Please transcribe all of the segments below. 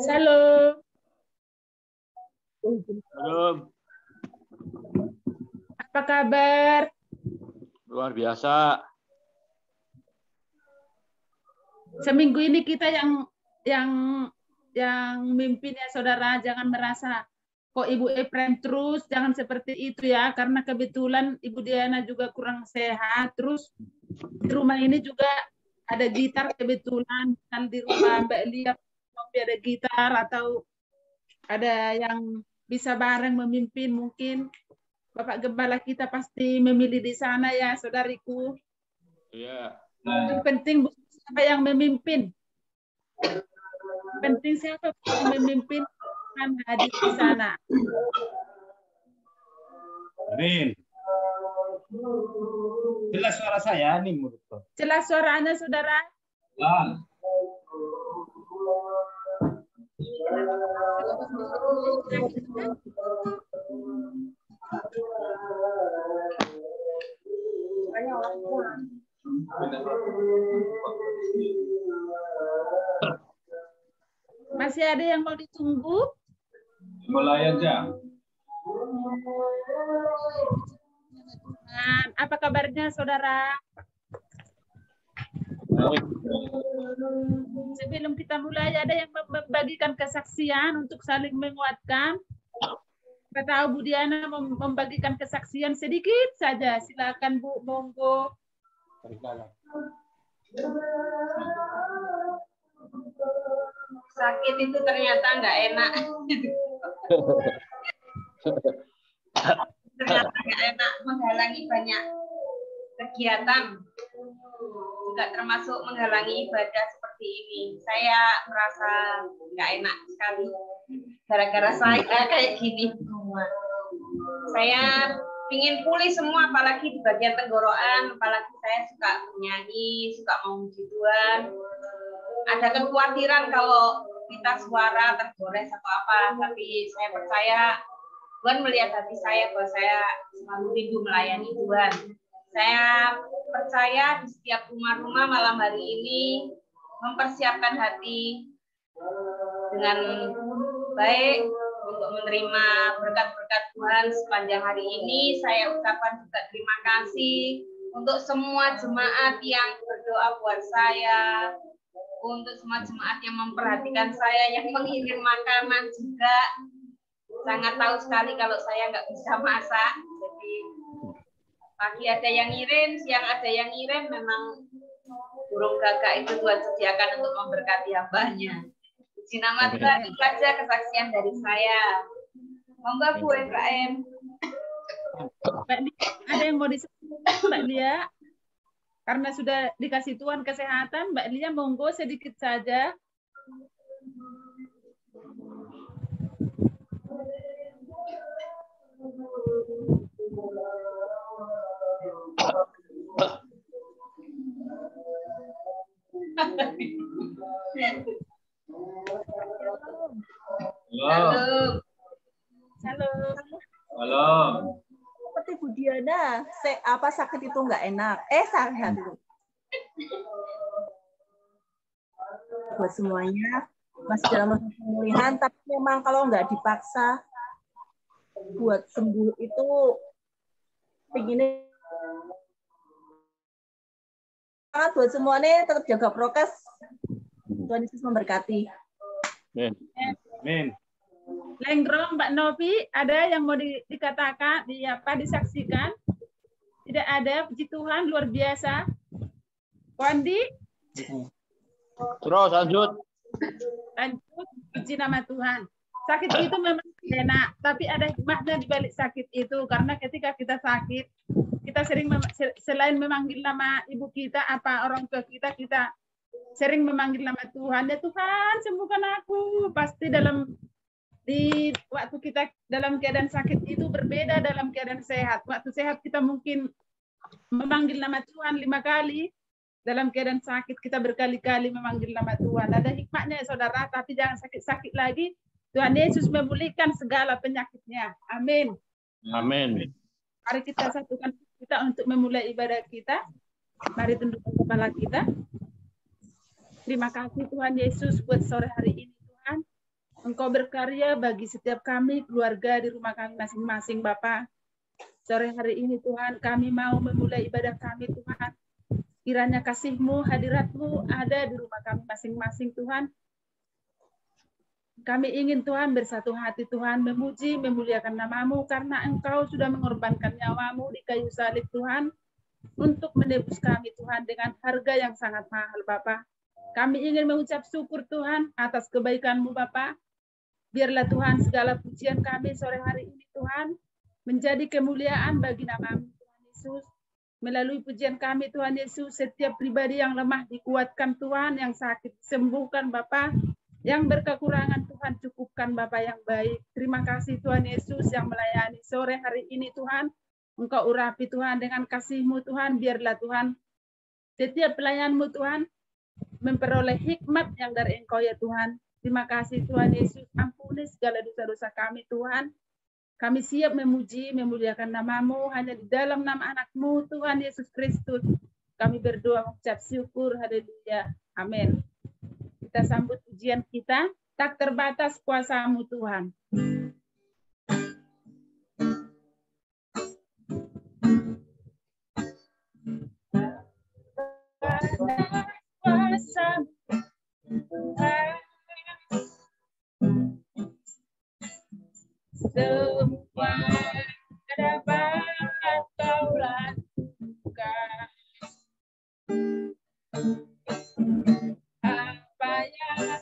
Shalom. Shalom. Apa kabar? Luar biasa. Seminggu ini kita yang mimpin ya saudara, jangan merasa kok Ibu Efrem terus, jangan seperti itu ya, karena kebetulan Ibu Diana juga kurang sehat, terus di rumah ini juga ada gitar kebetulan, kan di rumah Mbak Elia ada gitar atau ada yang bisa bareng memimpin, mungkin Bapak Gembala kita pasti memilih di sana ya saudariku. Iya. Yang penting siapa yang memimpin. Penting siapa yang memimpin kan hadir di sana. Amin. Jelas suara saya nih menurutku. Jelas suaranya saudara? Jelas. Masih ada yang mau ditunggu? Mulai aja. Apa kabarnya saudara? Sebelum kita mulai, ada yang membagikan kesaksian untuk saling menguatkan. Kita tahu Bu Diana membagikan kesaksian sedikit saja. Silakan Bu, monggo. Sakit itu ternyata nggak enak. Ternyata nggak enak, menghalangi banyak kegiatan. Juga termasuk menghalangi ibadah seperti ini. Saya merasa nggak enak sekali. Gara-gara saya kayak gini. Saya ingin pulih semua, apalagi di bagian tenggorokan, apalagi saya suka menyanyi, suka memuji Tuhan. Ada kekhawatiran kalau kita suara tergores atau apa, tapi saya percaya Tuhan melihat hati saya bahwa saya selalu rindu melayani Tuhan. Saya percaya di setiap rumah-rumah malam hari ini mempersiapkan hati dengan baik untuk menerima berkat-berkat Tuhan sepanjang hari ini. Saya ucapkan juga terima kasih untuk semua jemaat yang berdoa buat saya, untuk semua jemaat yang memperhatikan saya, yang mengirim makanan juga. Sangat tahu sekali kalau saya nggak bisa masak. Jadi pagi ada yang ngirim, siang ada yang ngirim. Memang burung gagak itu Tuhan sediakan untuk memberkati hambanya. Puji nama Tuhan, itu saja kesaksian dari saya. Monggo Bu Efrem. Ada yang mau disampaikan Mbak Lia? Karena sudah dikasih Tuhan kesehatan, Mbak Lia monggo sedikit saja. Halo. Halo. Halo. Seperti Bu Diana, sakit itu nggak enak. Sehat dulu. Buat semuanya masih dalam masa pemulihan, tapi memang kalau nggak dipaksa buat sembuh itu begini. Buat semuanya tetap jaga prokes. Tuhan Yesus memberkati. Amin. Amin. Lengrong, Mbak Novi, ada yang mau dikatakan, disaksikan? Tidak ada, puji Tuhan, luar biasa. Wandi? Terus lanjut. Lanjut, puji nama Tuhan. Sakit itu memang enak, tapi ada hikmahnya di balik sakit itu. Karena ketika kita sakit, kita sering selain memanggil nama ibu kita, apa orang tua kita, kita sering memanggil nama Tuhan. Ya Tuhan, sembuhkan aku. Pasti di waktu kita dalam keadaan sakit itu berbeda dalam keadaan sehat. Waktu sehat kita mungkin memanggil nama Tuhan 5 kali. Dalam keadaan sakit kita berkali-kali memanggil nama Tuhan. Ada hikmahnya ya saudara, tapi jangan sakit-sakit lagi. Tuhan Yesus memulihkan segala penyakitnya. Amin. Amin. Mari kita satukan kita untuk memulai ibadah kita. Mari tundukkan kepala kita. Terima kasih Tuhan Yesus buat sore hari ini Tuhan. Engkau berkarya bagi setiap kami, keluarga di rumah kami masing-masing, Bapa. Sore hari ini, Tuhan, kami mau memulai ibadah kami, Tuhan. Kiranya kasih-Mu, hadirat-Mu ada di rumah kami masing-masing, Tuhan. Kami ingin, Tuhan, bersatu hati, Tuhan, memuji, memuliakan nama-Mu, karena Engkau sudah mengorbankan nyawa-Mu di kayu salib, Tuhan, untuk menebus kami, Tuhan, dengan harga yang sangat mahal, Bapa. Kami ingin mengucap syukur, Tuhan, atas kebaikan-Mu, Bapa. Biarlah, Tuhan, segala pujian kami sore hari ini, Tuhan, menjadi kemuliaan bagi nama-Mu, Tuhan Yesus. Melalui pujian kami, Tuhan Yesus, setiap pribadi yang lemah dikuatkan, Tuhan, yang sakit sembuhkan, Bapa. Yang berkekurangan, Tuhan, cukupkan, Bapa yang baik. Terima kasih, Tuhan Yesus, yang melayani sore hari ini, Tuhan. Engkau urapi, Tuhan, dengan kasih-Mu, Tuhan. Biarlah, Tuhan, setiap pelayan-Mu, Tuhan, memperoleh hikmat yang dari Engkau, ya Tuhan. Terima kasih, Tuhan Yesus. Ampuni segala dosa-dosa kami, Tuhan. Kami siap memuji, memuliakan nama-Mu hanya di dalam nama anak-Mu, Tuhan Yesus Kristus. Kami berdoa mengucap syukur. Haleluya. Amin. Kita sambut ujian kita. Tak terbatas kuasa-Mu, Tuhan. Kuasa Tuhan. Semua dapat Kau lakukan. Apa yang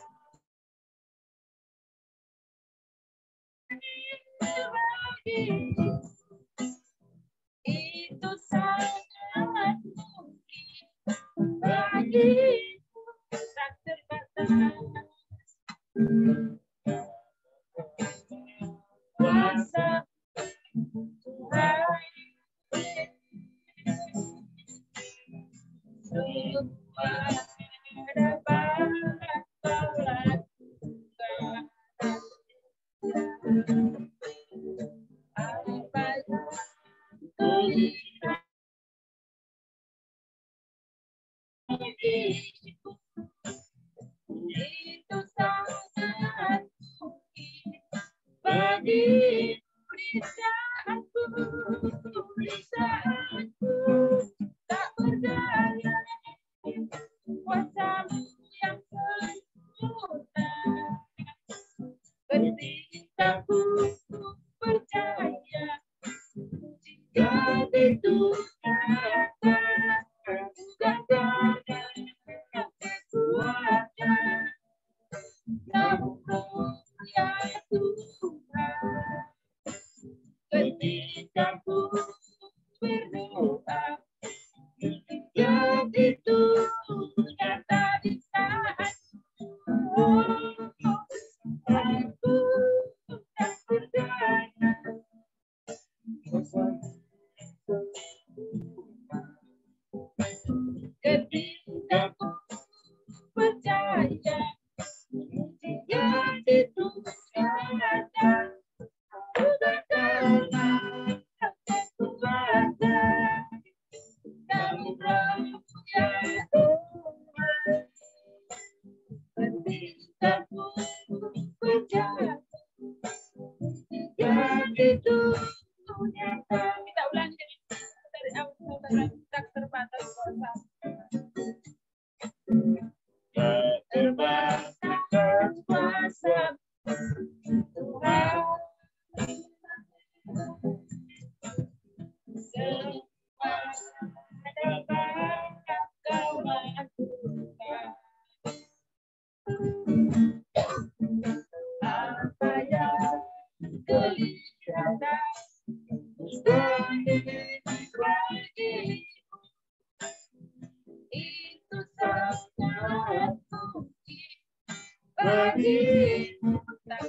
bagi itu sangat mungkin bagi tak terbatas. Kuasa Tuhan semua dapat Kau lakukan. Apa yang kulihat itu sangat mungkin bagi lisanku tak berdaya kuasa-Mu yang sempurna. Ketika ku percaya jika itu nyata, bukan karena kekuatan, namun ya Tuhan. Ketika ku berdoa, jika itu nyata di saatku, aku tak berdaya. Ketika ku percaya, jika itu nyata, bukan karena kekuatan, namun ya Tuhan. Ketika ku percaya, jika itu nyata. Kita ulangi dari awal, saudara. Tak terbatas kuasa. Tak terbatas kuasa Tuhan. Semua dapat Kau lakukan. Apa yang kelihatan mustahil bagi itu sangat mungkin bagimu. Tak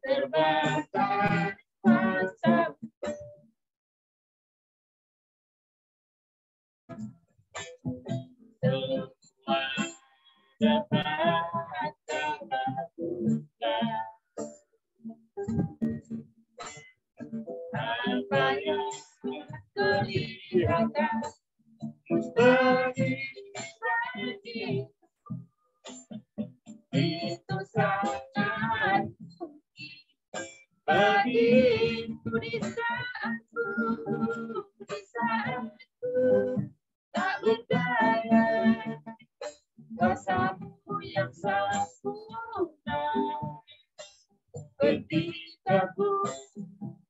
terbatas kuasa. Semua dapat Kau lakukan. Apa yang kelihatan mustahil bagi itu sangat bagiku di saatku tak berdaya, kuasa-Mu yang sempurna. Ketika ku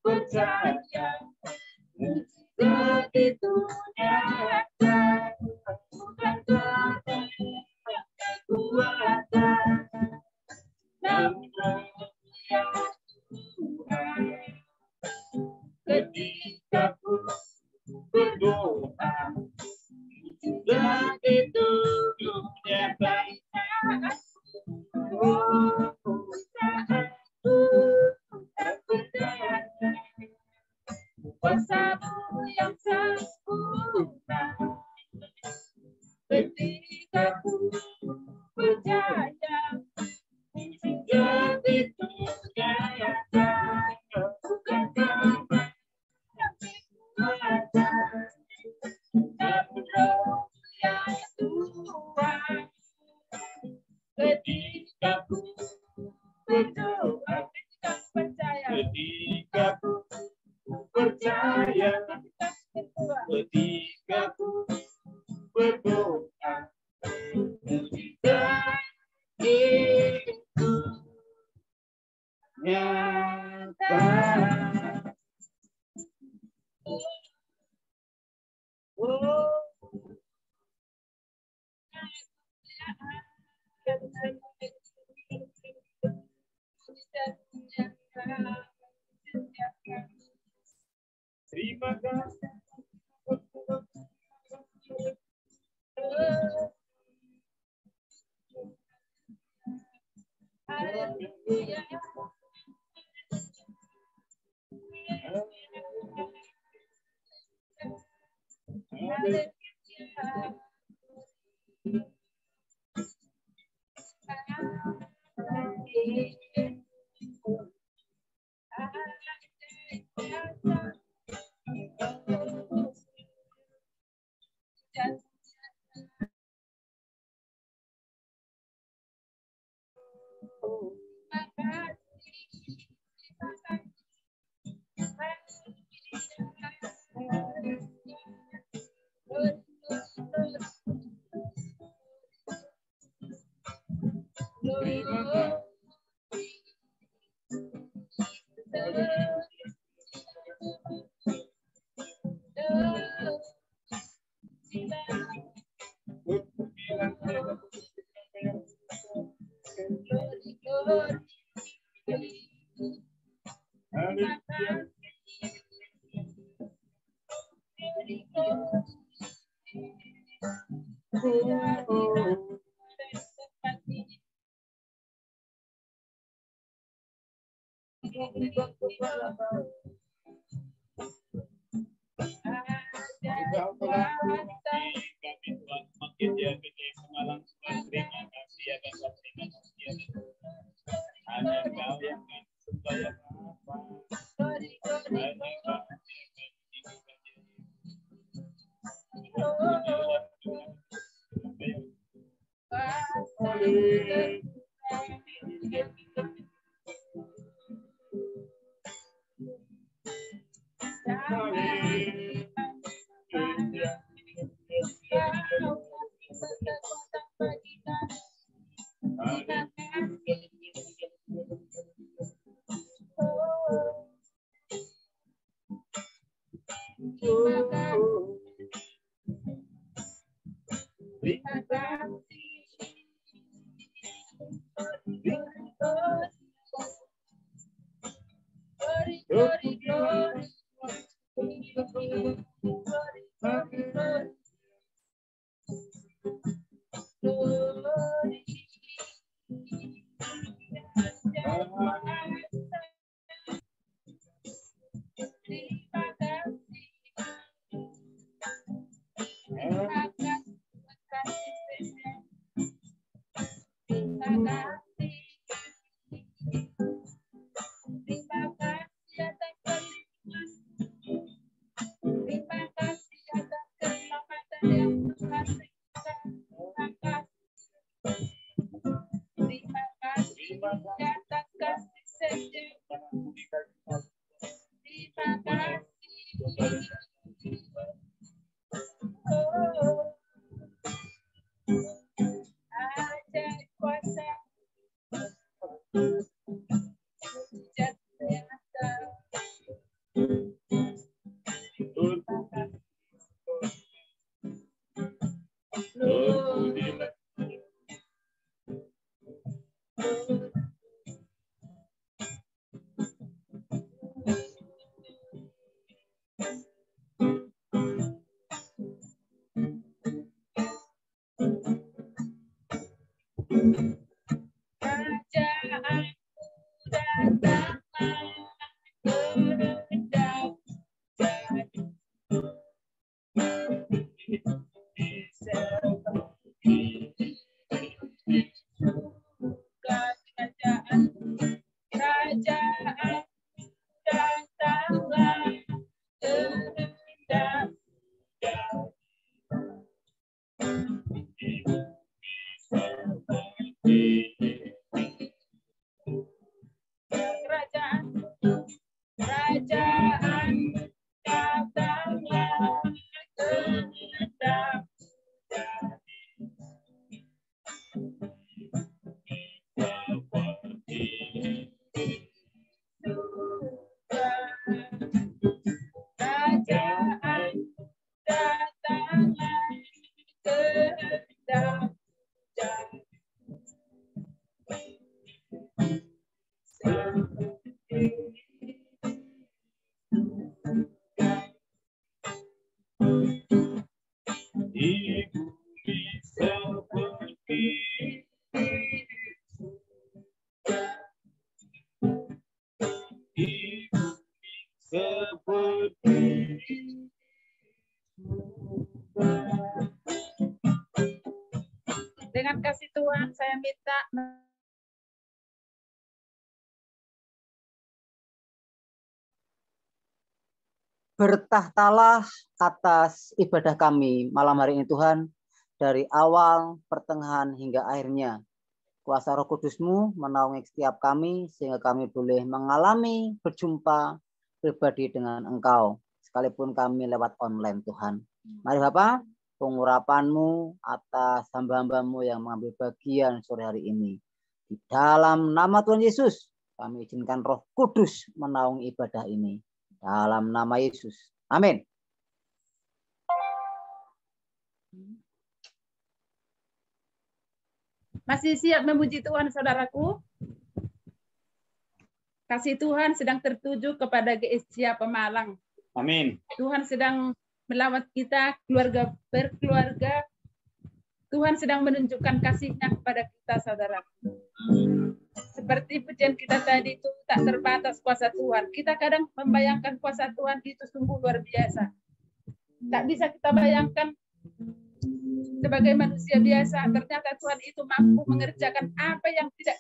percaya mujizat itu nyata, bukan karena kekuatan, namun yang Tuhan. Ketika ku berdoa, mujizat itu nyata. Oh, saatku tak berdaya, kuasa-Mu yang sempurna. Ketika ku percaya mujizat itu nyata, bukan karena kekuatan, namun Roh yang Tuhan. Ketika ku berdoa, ketika ku percaya, ketika ku berdoa, mujizat itu nyata. Oh, terima kasih. Haleluya. Terima kasih. atas kasih setia. Terima kasih. Oh, ajaib kuasa. Mujizat nyata. Kerajaanmu datanglah kehendak jadi surga kerajaan datanglah kehendak kerajaan datanglah kehendak kerajaan datanglah kehendak Di bumi seperti dengan kasih Tuhan saya minta bertahtalah atas ibadah kami malam hari ini Tuhan, dari awal, pertengahan, hingga akhirnya. Kuasa Roh Kudus-Mu menaungi setiap kami, sehingga kami boleh mengalami berjumpa pribadi dengan Engkau, sekalipun kami lewat online Tuhan. Mari Bapak, pengurapan-Mu atas hamba-hamba-Mu yang mengambil bagian sore hari ini. Di dalam nama Tuhan Yesus, kami izinkan Roh Kudus menaungi ibadah ini. Dalam nama Yesus. Amin. masih siap memuji Tuhan, saudaraku? Kasih Tuhan sedang tertuju kepada GSCA Pemalang. Amin. Tuhan sedang melawat kita keluarga berkeluarga. Tuhan sedang menunjukkan kasih-Nya kepada kita, saudaraku. Seperti pujian kita tadi itu tak terbatas kuasa Tuhan. Kita kadang membayangkan kuasa Tuhan itu sungguh luar biasa. Tak bisa kita bayangkan sebagai manusia biasa. Ternyata Tuhan itu mampu mengerjakan apa yang tidak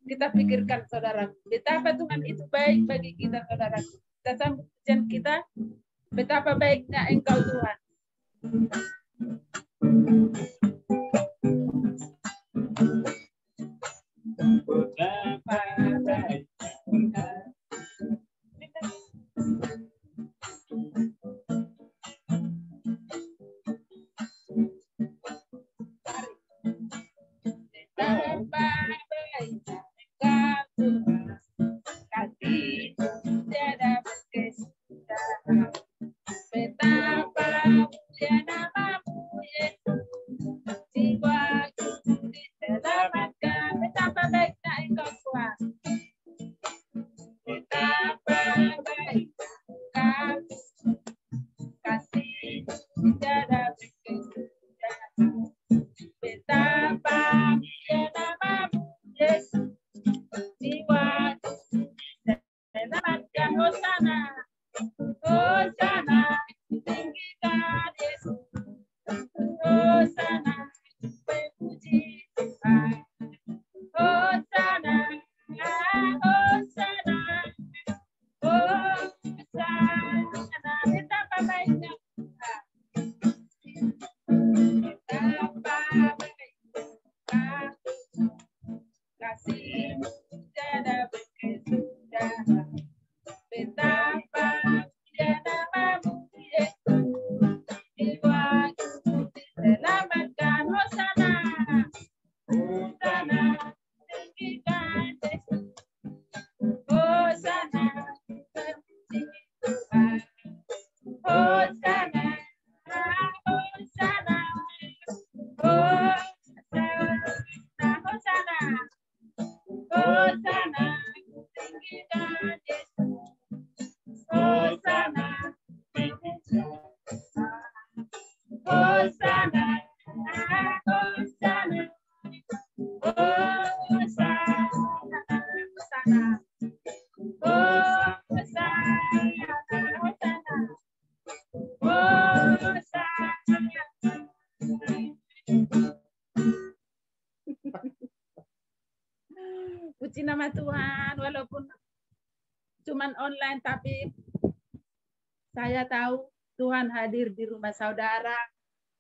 kita pikirkan, saudara. Betapa Tuhan itu baik bagi kita, saudara. Kita sambut pujian kita. Betapa baiknya Engkau, Tuhan. kasih-Mu tiada berkesudahan. Betapa mulia nama-Mu, Yesus. Jiwaku diselamatkan. Hosana, Hosana, tinggikan Yesus. Hosana, terpuji Tuhan. Hosana, Hosana, Hosana, Hosana, tinggikan Yesus. Hosana, Hosana, Hosana, puji nama Tuhan, walaupun cuman online tapi saya tahu Tuhan hadir di rumah saudara.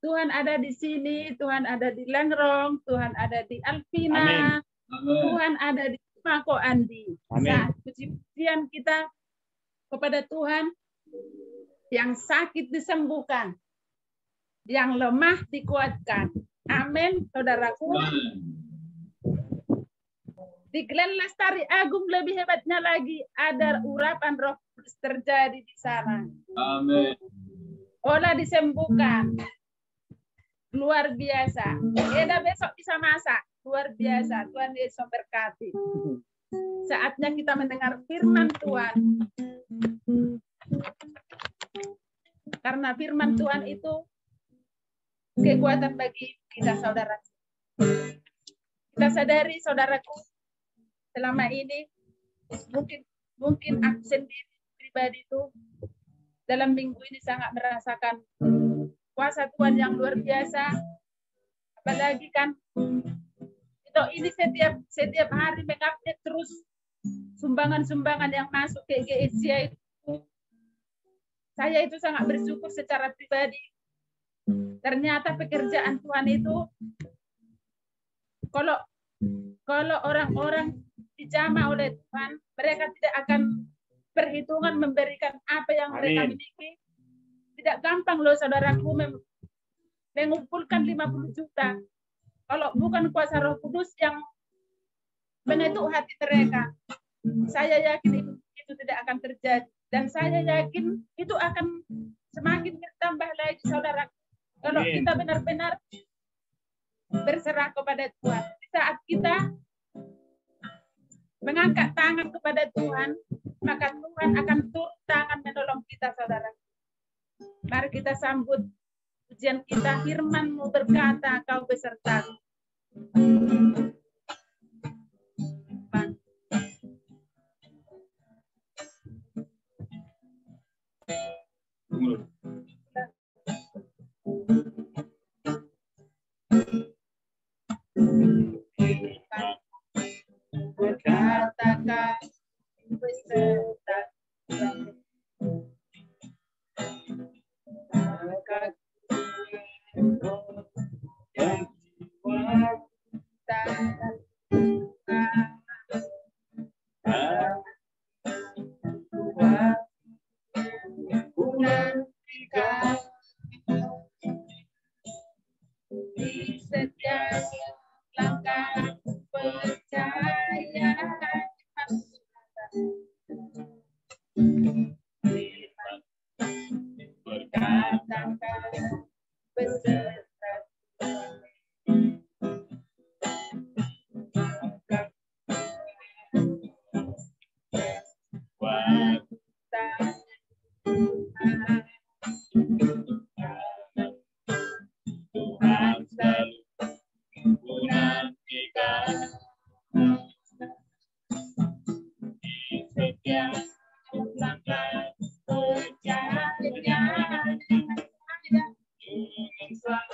Tuhan ada di sini, Tuhan ada di Lengrong, Tuhan ada di Alvina, Tuhan ada di Mako Andi. Saat puji-pujian kita kepada Tuhan, yang sakit disembuhkan, yang lemah dikuatkan. Amin, saudaraku. Di Glen Lestari Agung lebih hebatnya lagi, ada urapan Roh Kudus terjadi di sana. Amin. Olah disembuhkan. Luar biasa. Eda besok bisa masak. Luar biasa. Tuhan Yesus berkati. Saatnya kita mendengar firman Tuhan. Karena firman Tuhan itu kekuatan bagi kita, saudara. Kita sadari, saudaraku, selama ini mungkin aku sendiri pribadi itu dalam minggu ini sangat merasakan kuasa Tuhan yang luar biasa. Apalagi kan itu ini setiap hari mengupdate terus sumbangan-sumbangan yang masuk ke GSI itu. Saya itu sangat bersyukur secara pribadi. Ternyata pekerjaan Tuhan itu kalau orang-orang dijamah oleh Tuhan, mereka tidak akan perhitungan memberikan apa yang mereka miliki. Tidak gampang loh saudaraku mengumpulkan 50 juta. Kalau bukan kuasa Roh Kudus yang mengetuk hati mereka, saya yakin itu tidak akan terjadi. Dan saya yakin itu akan semakin bertambah lagi, saudara. Kalau kita benar-benar berserah kepada Tuhan. Di saat kita mengangkat tangan kepada Tuhan, maka Tuhan akan turun tangan menolong kita, saudara. Mari kita sambut ujian kita. Firman-Mu berkata, Kau beserta. Berkatakan beserta. Di setiap langkah percaya berkatakan beserta Tuhan selalu menantikan di setiap langkah percaya dengan saya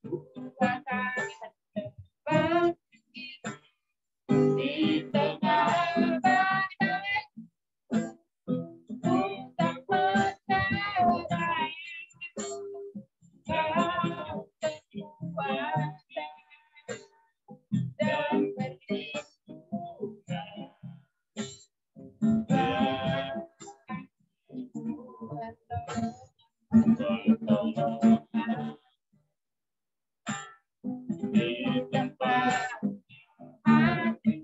Tuhan pergi di tengah badai untuk mencari kau kekuatan di tempat hati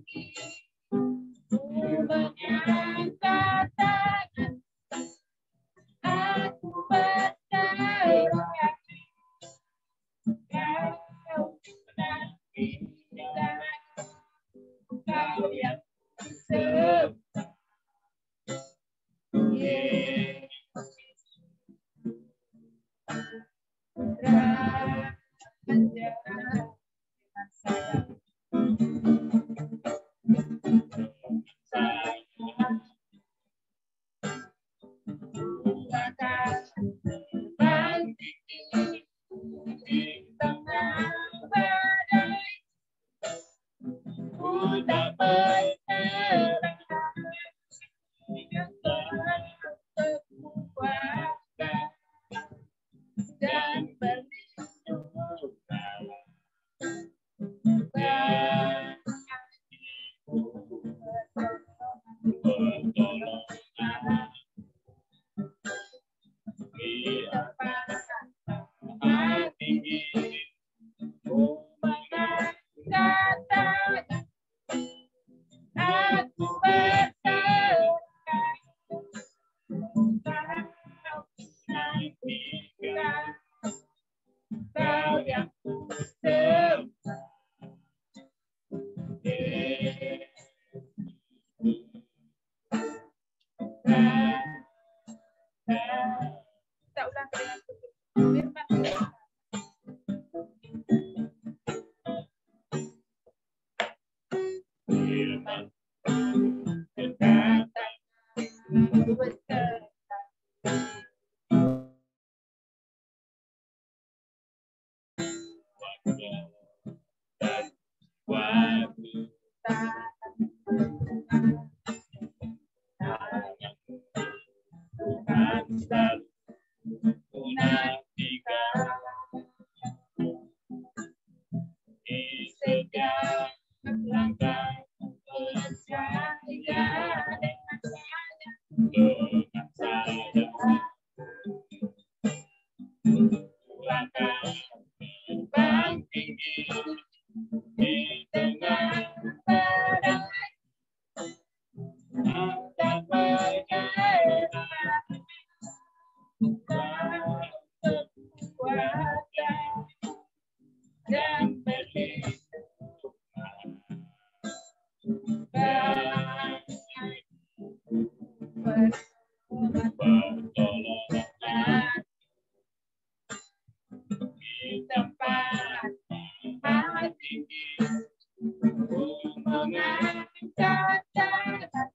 ku mengangkat tangan,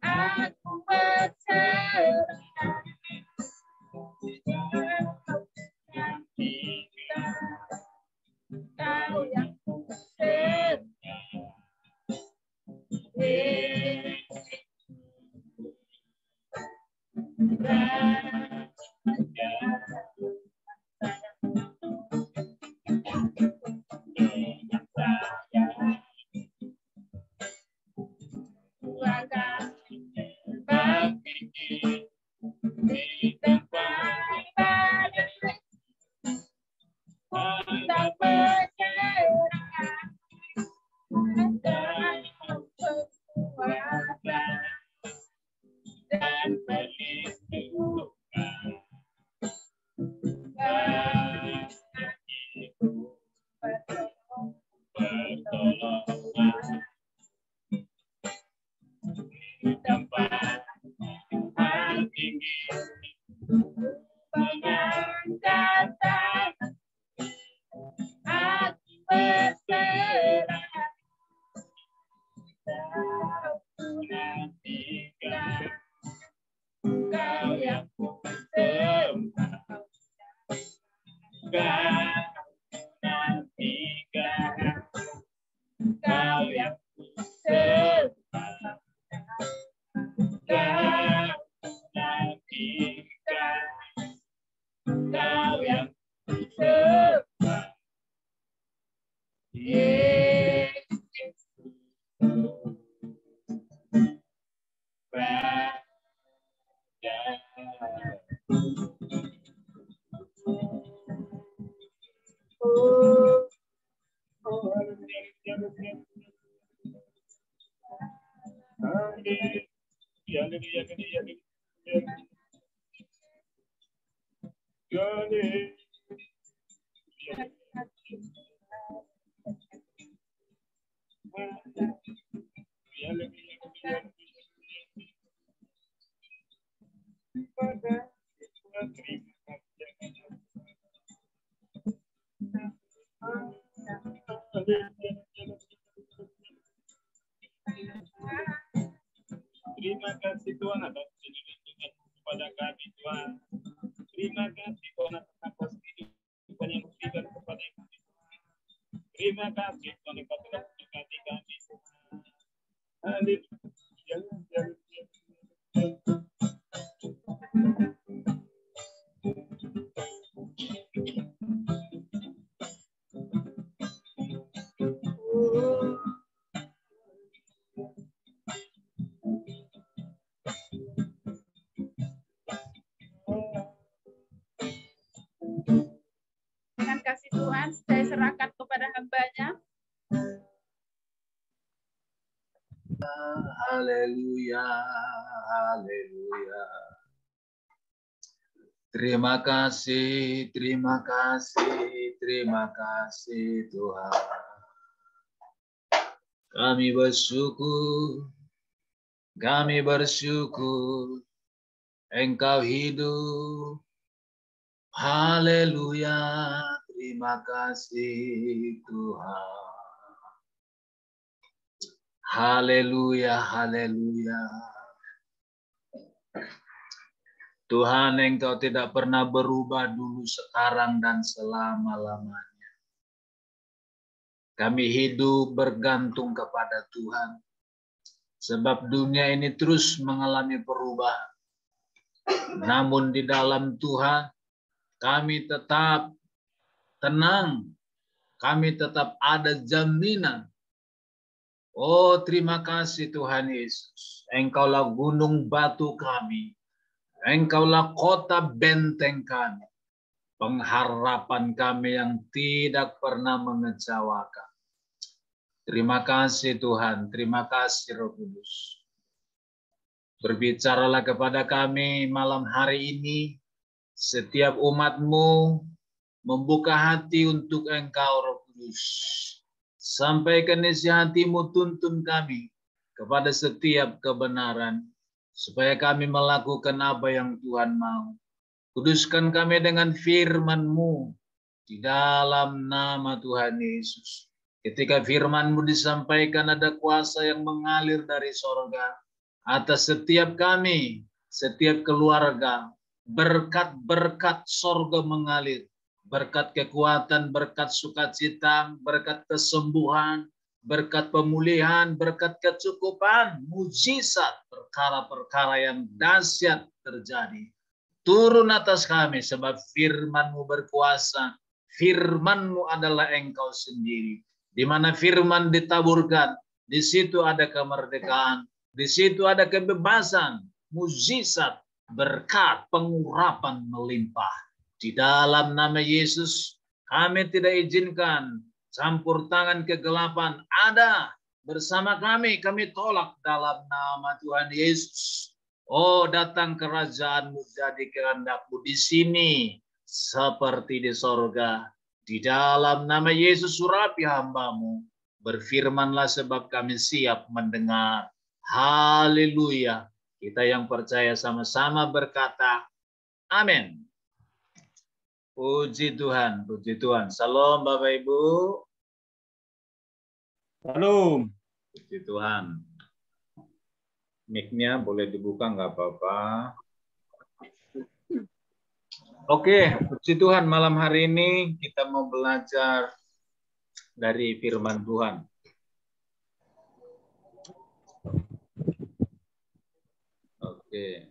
aku berserah. Kau menantikan, kau yang sembuh. Dan kau yang kita ulang dengan firman. Oh. Terima kasih Tuhan atas perlindungan kepada kami Tuhan. Terima kasih Tuhan atas kehidupan yang diberikan kepada kami. Terima kasih Tuhan engkau telah memberkati kami. Haleluya. Dengan kasih Tuhan, saya serahkan kepada hamba-Nya. Haleluya, haleluya. Terima kasih, terima kasih, terima kasih Tuhan. Kami bersyukur, Engkau hidup. Haleluya, terima kasih Tuhan. Haleluya, haleluya. Tuhan, Engkau tidak pernah berubah dulu, sekarang, dan selama-lamanya. Kami hidup bergantung kepada Tuhan. Sebab dunia ini terus mengalami perubahan. Namun di dalam Tuhan, kami tetap tenang. Kami tetap ada jaminan. Oh, terima kasih Tuhan Yesus. Engkaulah gunung batu kami. Engkaulah kota benteng kami. Pengharapan kami yang tidak pernah mengecewakan. Terima kasih Tuhan. Terima kasih Roh Kudus. Berbicaralah kepada kami malam hari ini. Setiap umat-Mu membuka hati untuk Engkau Roh Kudus. Sampaikan isi hati-Mu, tuntun kami kepada setiap kebenaran. Supaya kami melakukan apa yang Tuhan mau. Kuduskan kami dengan firman-Mu di dalam nama Tuhan Yesus. Ketika firman-Mu disampaikan, ada kuasa yang mengalir dari sorga atas setiap kami, setiap keluarga. Berkat-berkat sorga mengalir. Berkat kekuatan, berkat sukacita, berkat kesembuhan, berkat pemulihan, berkat kecukupan, mujizat, perkara-perkara yang dahsyat terjadi. Turun atas kami sebab firman-Mu berkuasa. Firman-Mu adalah Engkau sendiri. Di mana firman ditaburkan, di situ ada kemerdekaan, di situ ada kebebasan, mujizat, berkat, pengurapan melimpah. Di dalam nama Yesus, kami tidak izinkan campur tangan kegelapan ada bersama kami. Kami tolak dalam nama Tuhan Yesus. Oh, datang kerajaan-Mu, jadi kehendak-Mu di sini seperti di sorga. Di dalam nama Yesus, urapi hamba-Mu. Berfirmanlah sebab kami siap mendengar. Haleluya. Kita yang percaya sama-sama berkata, amin. Puji Tuhan, puji Tuhan. Salam Bapak Ibu. Salam. Puji Tuhan. Mic-nya boleh dibuka nggak apa-apa. Oke, puji Tuhan, malam hari ini kita mau belajar dari firman Tuhan. Oke.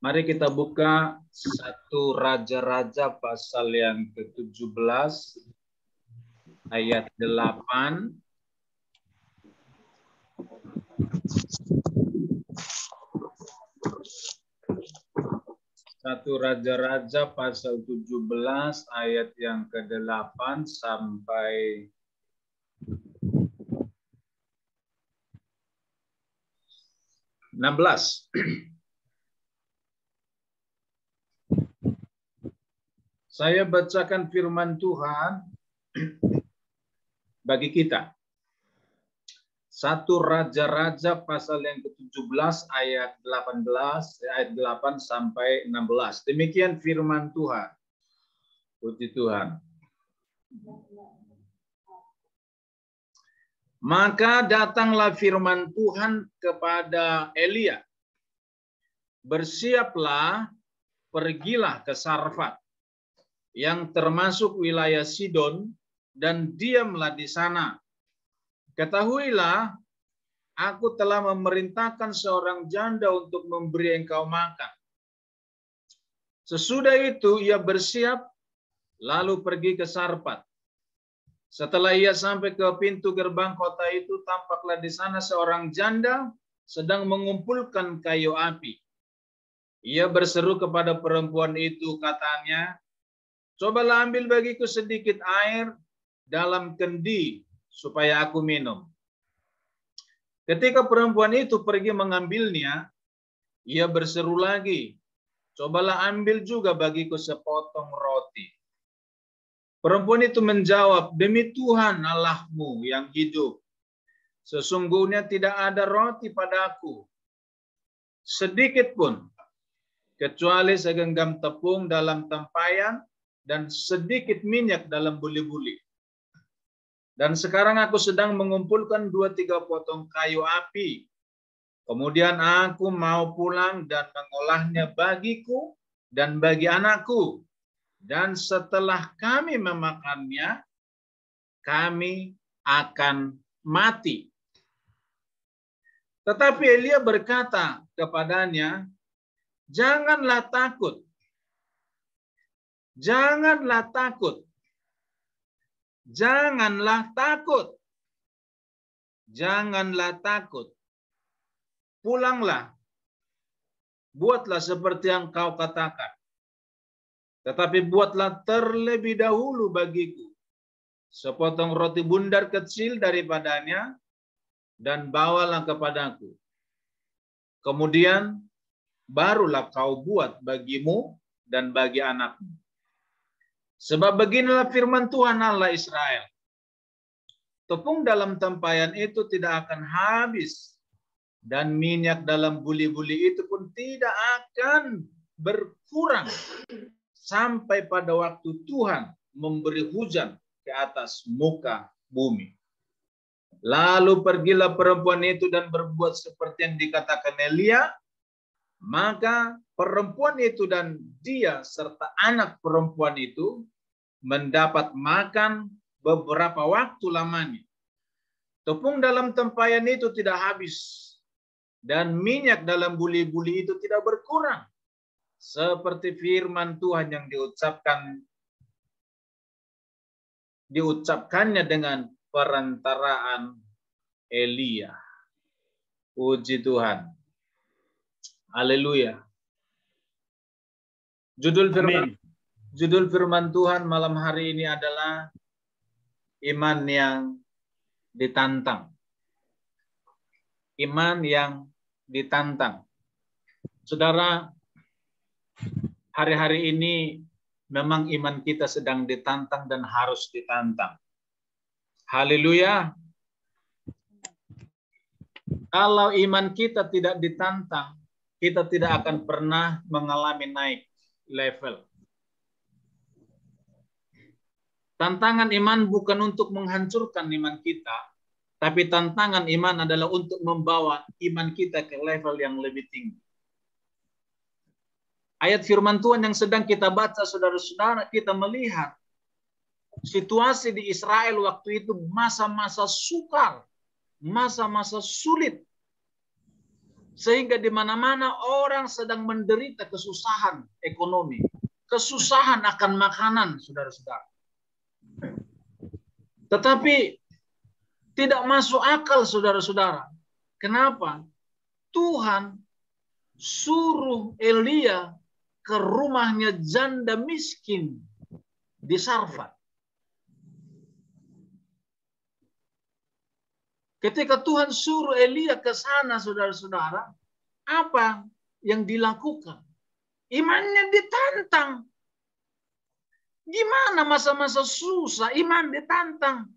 Mari kita buka 1 Raja-Raja pasal yang ke-17 ayat 8. 1 Raja-Raja pasal 17 ayat yang ke-8 sampai 16. Saya bacakan firman Tuhan bagi kita. 1 Raja-Raja pasal yang ke-17 ayat 18, ayat 8 sampai 16. Demikian firman Tuhan. Puji Tuhan. Maka datanglah firman Tuhan kepada Elia. Bersiaplah, pergilah ke Sarfat, yang termasuk wilayah Sidon, dan diamlah di sana. Ketahuilah, aku telah memerintahkan seorang janda untuk memberi engkau makan. Sesudah itu ia bersiap, lalu pergi ke Sarfat. Setelah ia sampai ke pintu gerbang kota itu, tampaklah di sana seorang janda sedang mengumpulkan kayu api. Ia berseru kepada perempuan itu, katanya, "Cobalah ambil bagiku sedikit air dalam kendi, supaya aku minum." Ketika perempuan itu pergi mengambilnya, ia berseru lagi, "Cobalah ambil juga bagiku sepotong roti." Perempuan itu menjawab, "Demi Tuhan Allahmu yang hidup, sesungguhnya tidak ada roti padaku, sedikit pun, kecuali segenggam tepung dalam tempayan dan sedikit minyak dalam buli-buli. Dan sekarang aku sedang mengumpulkan 2-3 potong kayu api. Kemudian aku mau pulang dan mengolahnya bagiku dan bagi anakku. Dan setelah kami memakannya, kami akan mati." Tetapi Elia berkata kepadanya, "Janganlah takut. Janganlah takut. Janganlah takut. Janganlah takut. Pulanglah. Buatlah seperti yang kau katakan. Tetapi buatlah terlebih dahulu bagiku sepotong roti bundar kecil daripadanya dan bawalah kepadaku. Kemudian barulah kau buat bagimu dan bagi anakmu. Sebab beginilah firman Tuhan Allah Israel. Tepung dalam tempayan itu tidak akan habis, dan minyak dalam buli-buli itu pun tidak akan berkurang sampai pada waktu Tuhan memberi hujan ke atas muka bumi. Lalu pergilah perempuan itu dan berbuat seperti yang dikatakan Elia. Maka perempuan itu dan dia serta anak perempuan itu mendapat makan beberapa waktu lamanya. Tepung dalam tempayan itu tidak habis, dan minyak dalam buli-buli itu tidak berkurang, seperti firman Tuhan yang diucapkannya dengan perantaraan Elia. Puji Tuhan. Haleluya. Judul firman Tuhan malam hari ini adalah iman yang ditantang. Iman yang ditantang. Saudara, hari-hari ini memang iman kita sedang ditantang dan harus ditantang. Haleluya. Kalau iman kita tidak ditantang, kita tidak akan pernah mengalami naik level. Tantangan iman bukan untuk menghancurkan iman kita, tapi tantangan iman adalah untuk membawa iman kita ke level yang lebih tinggi. Ayat firman Tuhan yang sedang kita baca, saudara-saudara, kita melihat situasi di Israel waktu itu masa-masa sukar, masa-masa sulit. Sehingga di mana-mana orang sedang menderita kesusahan ekonomi, kesusahan akan makanan, saudara-saudara. Tetapi tidak masuk akal, saudara-saudara. Kenapa? Tuhan suruh Elia ke rumahnya janda miskin di Sarfat. Ketika Tuhan suruh Elia ke sana, saudara-saudara, apa yang dilakukan? Imannya ditantang. Gimana masa-masa susah iman ditantang?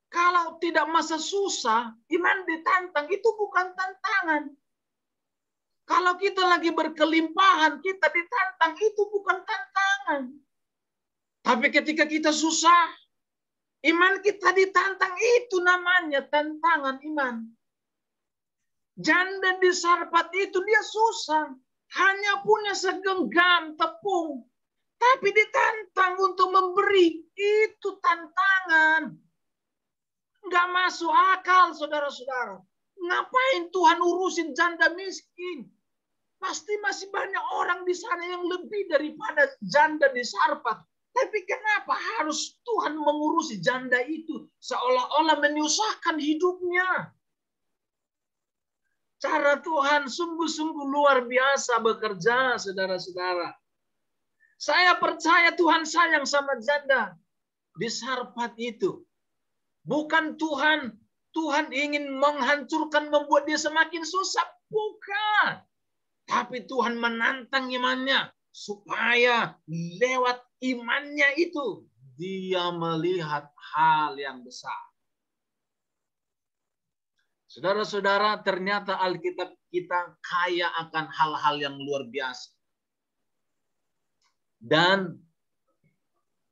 Kalau tidak masa susah, iman ditantang, itu bukan tantangan. Kalau kita lagi berkelimpahan, kita ditantang, itu bukan tantangan. Tapi ketika kita susah, iman kita ditantang, itu namanya tantangan iman. Janda di Sarfat itu dia susah, hanya punya segenggam tepung. Tapi ditantang untuk memberi, itu tantangan. Nggak masuk akal, saudara-saudara. Ngapain Tuhan urusin janda miskin? Pasti masih banyak orang di sana yang lebih daripada janda di Sarfat. Tapi kenapa harus Tuhan mengurusi janda itu? Seolah-olah menyusahkan hidupnya. Cara Tuhan sungguh-sungguh luar biasa bekerja, saudara-saudara. Saya percaya Tuhan sayang sama janda di Sarfat itu. Bukan Tuhan ingin menghancurkan, membuat dia semakin susah. Bukan. Tapi Tuhan menantang imannya. Supaya lewat imannya itu, dia melihat hal yang besar. Saudara-saudara, ternyata Alkitab kita kaya akan hal-hal yang luar biasa. Dan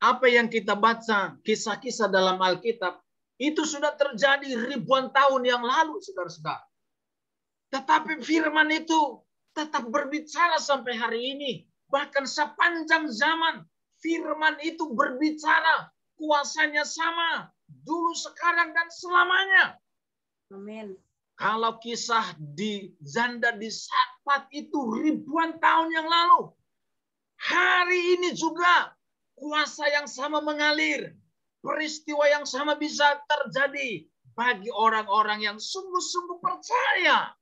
apa yang kita baca, kisah-kisah dalam Alkitab, itu sudah terjadi ribuan tahun yang lalu, saudara-saudara. Tetapi firman itu tetap berbicara sampai hari ini. Bahkan sepanjang zaman, firman itu berbicara. Kuasanya sama. Dulu, sekarang, dan selamanya. Amin. Kalau kisah di janda di Sarfat itu ribuan tahun yang lalu. Hari ini juga kuasa yang sama mengalir. Peristiwa yang sama bisa terjadi bagi orang-orang yang sungguh-sungguh percaya.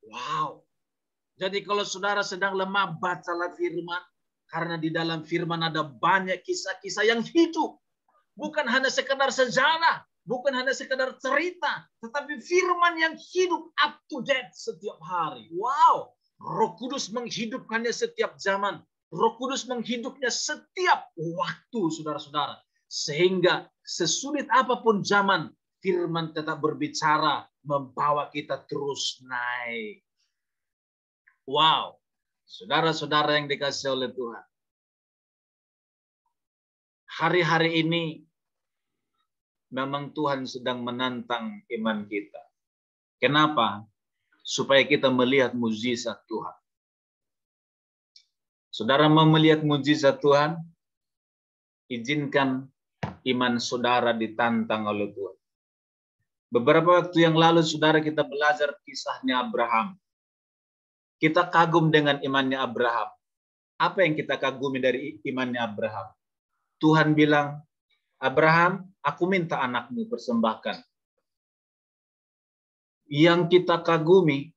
Wow. Jadi kalau saudara sedang lemah, bacalah firman. Karena di dalam firman ada banyak kisah-kisah yang hidup. Bukan hanya sekedar sejarah. Bukan hanya sekedar cerita. Tetapi firman yang hidup up to date setiap hari. Wow. Roh Kudus menghidupkannya setiap zaman. Roh Kudus menghidupnya setiap waktu, saudara-saudara. Sehingga sesulit apapun zaman, firman tetap berbicara, membawa kita terus naik. Wow. Saudara-saudara yang dikasihi oleh Tuhan. Hari-hari ini, memang Tuhan sedang menantang iman kita. Kenapa? Supaya kita melihat mukjizat Tuhan. Saudara mau melihat mukjizat Tuhan? Izinkan iman saudara ditantang oleh Tuhan. Beberapa waktu yang lalu, saudara, kita belajar kisahnya Abraham. Kita kagum dengan imannya Abraham. Apa yang kita kagumi dari imannya Abraham? Tuhan bilang, Abraham, aku minta anakmu persembahkan. Yang kita kagumi,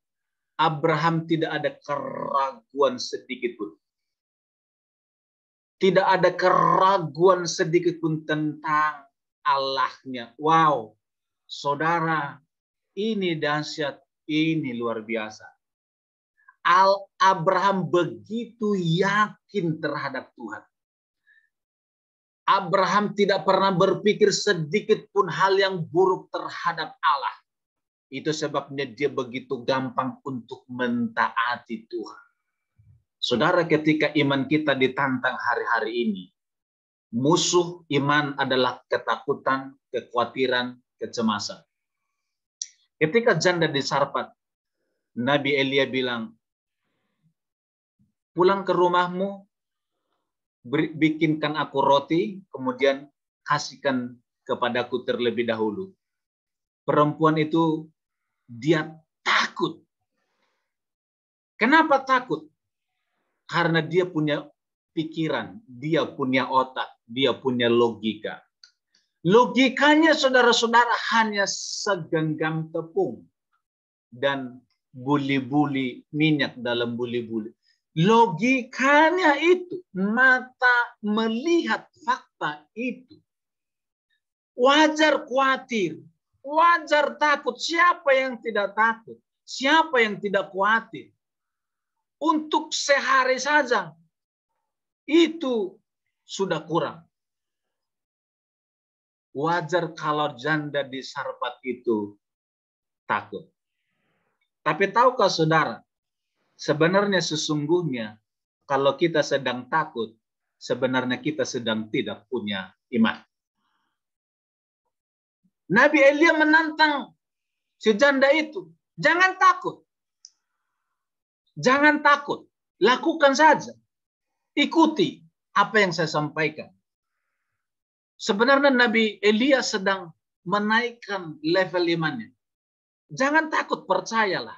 Abraham tidak ada keraguan sedikit pun. Tidak ada keraguan sedikit pun tentang Allahnya. Wow, saudara, ini dahsyat, ini luar biasa. Abraham begitu yakin terhadap Tuhan. Abraham tidak pernah berpikir sedikit pun hal yang buruk terhadap Allah. Itu sebabnya dia begitu gampang untuk mentaati Tuhan. Saudara, ketika iman kita ditantang hari-hari ini, musuh iman adalah ketakutan, kekhawatiran, kecemasan. Ketika janda di Sarfat, Nabi Elia bilang, pulang ke rumahmu, bikinkan aku roti, kemudian kasihkan kepadaku terlebih dahulu. Perempuan itu, dia takut. Kenapa takut? Karena dia punya pikiran, dia punya otak, dia punya logika. Logikanya, saudara-saudara, hanya segenggam tepung dan buli-buli minyak dalam buli-buli. Logikanya itu, mata melihat fakta itu. Wajar khawatir, wajar takut. Siapa yang tidak takut? Siapa yang tidak khawatir? Untuk sehari saja itu sudah kurang. Wajar kalau janda di Sarfat itu takut. Tapi tahukah saudara, sebenarnya sesungguhnya kalau kita sedang takut, sebenarnya kita sedang tidak punya iman. Nabi Elia menantang si janda itu, jangan takut. Jangan takut, lakukan saja. Ikuti apa yang saya sampaikan. Sebenarnya Nabi Elia sedang menaikkan level imannya. Jangan takut, percayalah.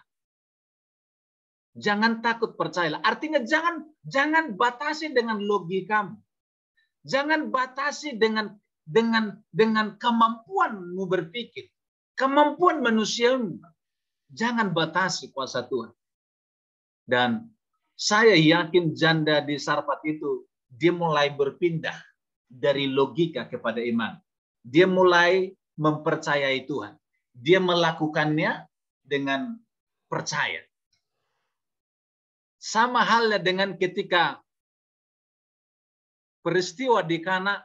Jangan takut, percayalah. Artinya jangan batasi dengan logikamu. Jangan batasi dengan kemampuanmu berpikir. Kemampuan manusiamu. Jangan batasi kuasa Tuhan. Dan saya yakin janda di Sarfat itu, dia mulai berpindah dari logika kepada iman. Dia mulai mempercayai Tuhan. Dia melakukannya dengan percaya. Sama halnya dengan ketika peristiwa di Kana,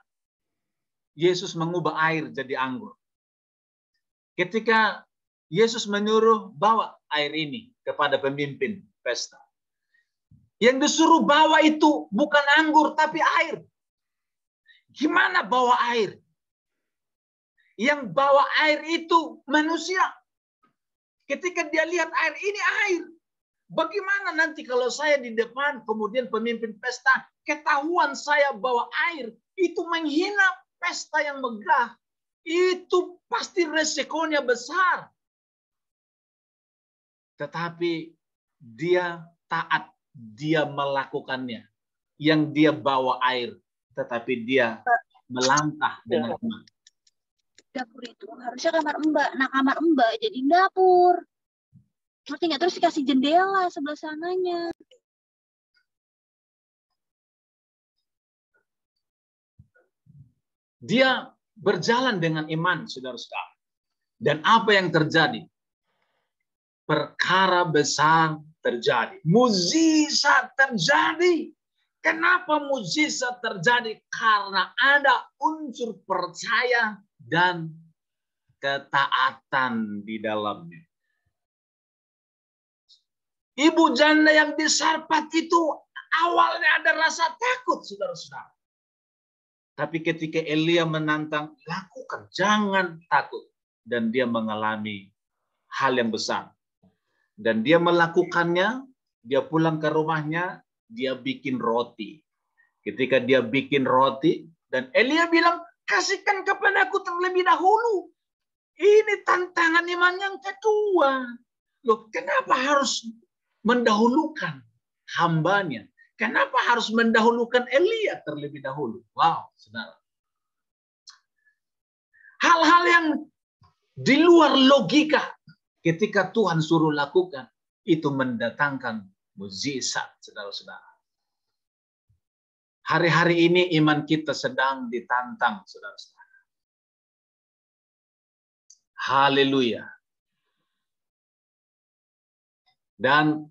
Yesus mengubah air jadi anggur. Ketika Yesus menyuruh bawa air ini kepada pemimpin pesta. Yang disuruh bawa itu bukan anggur tapi air. Gimana bawa air? Yang bawa air itu manusia. Ketika dia lihat air, ini air. Bagaimana nanti kalau saya di depan, kemudian pemimpin pesta, ketahuan saya bawa air, itu menghina pesta yang megah. Itu pasti resikonya besar. Tetapi dia taat, dia melakukannya. Yang dia bawa air, tetapi dia melangkah dengan iman. Dapur itu harusnya kamar Mbak. Nah, kamar Mbak jadi dapur. Ngerti nggak? Terus dikasih jendela sebelah sananya. Dia berjalan dengan iman, saudara-saudara. Dan apa yang terjadi? Perkara besar terjadi. Mukjizat terjadi. Kenapa mukjizat terjadi? Karena ada unsur percaya dan ketaatan di dalamnya. Ibu janda yang di Sarfat itu awalnya ada rasa takut, saudara-saudara. Tapi ketika Elia menantang, lakukan, jangan takut. Dan dia mengalami hal yang besar. Dan dia melakukannya, dia pulang ke rumahnya, dia bikin roti. Ketika dia bikin roti, dan Elia bilang, kasihkan kepadaku terlebih dahulu. Ini tantangan iman yang kedua. Loh, kenapa harus mendahulukan hambanya? Kenapa harus mendahulukan Elia terlebih dahulu? Wow, saudara. Hal-hal yang di luar logika ketika Tuhan suruh lakukan, itu mendatangkan mukjizat, saudara-saudara. Hari-hari ini iman kita sedang ditantang, saudara-saudara. Haleluya. Dan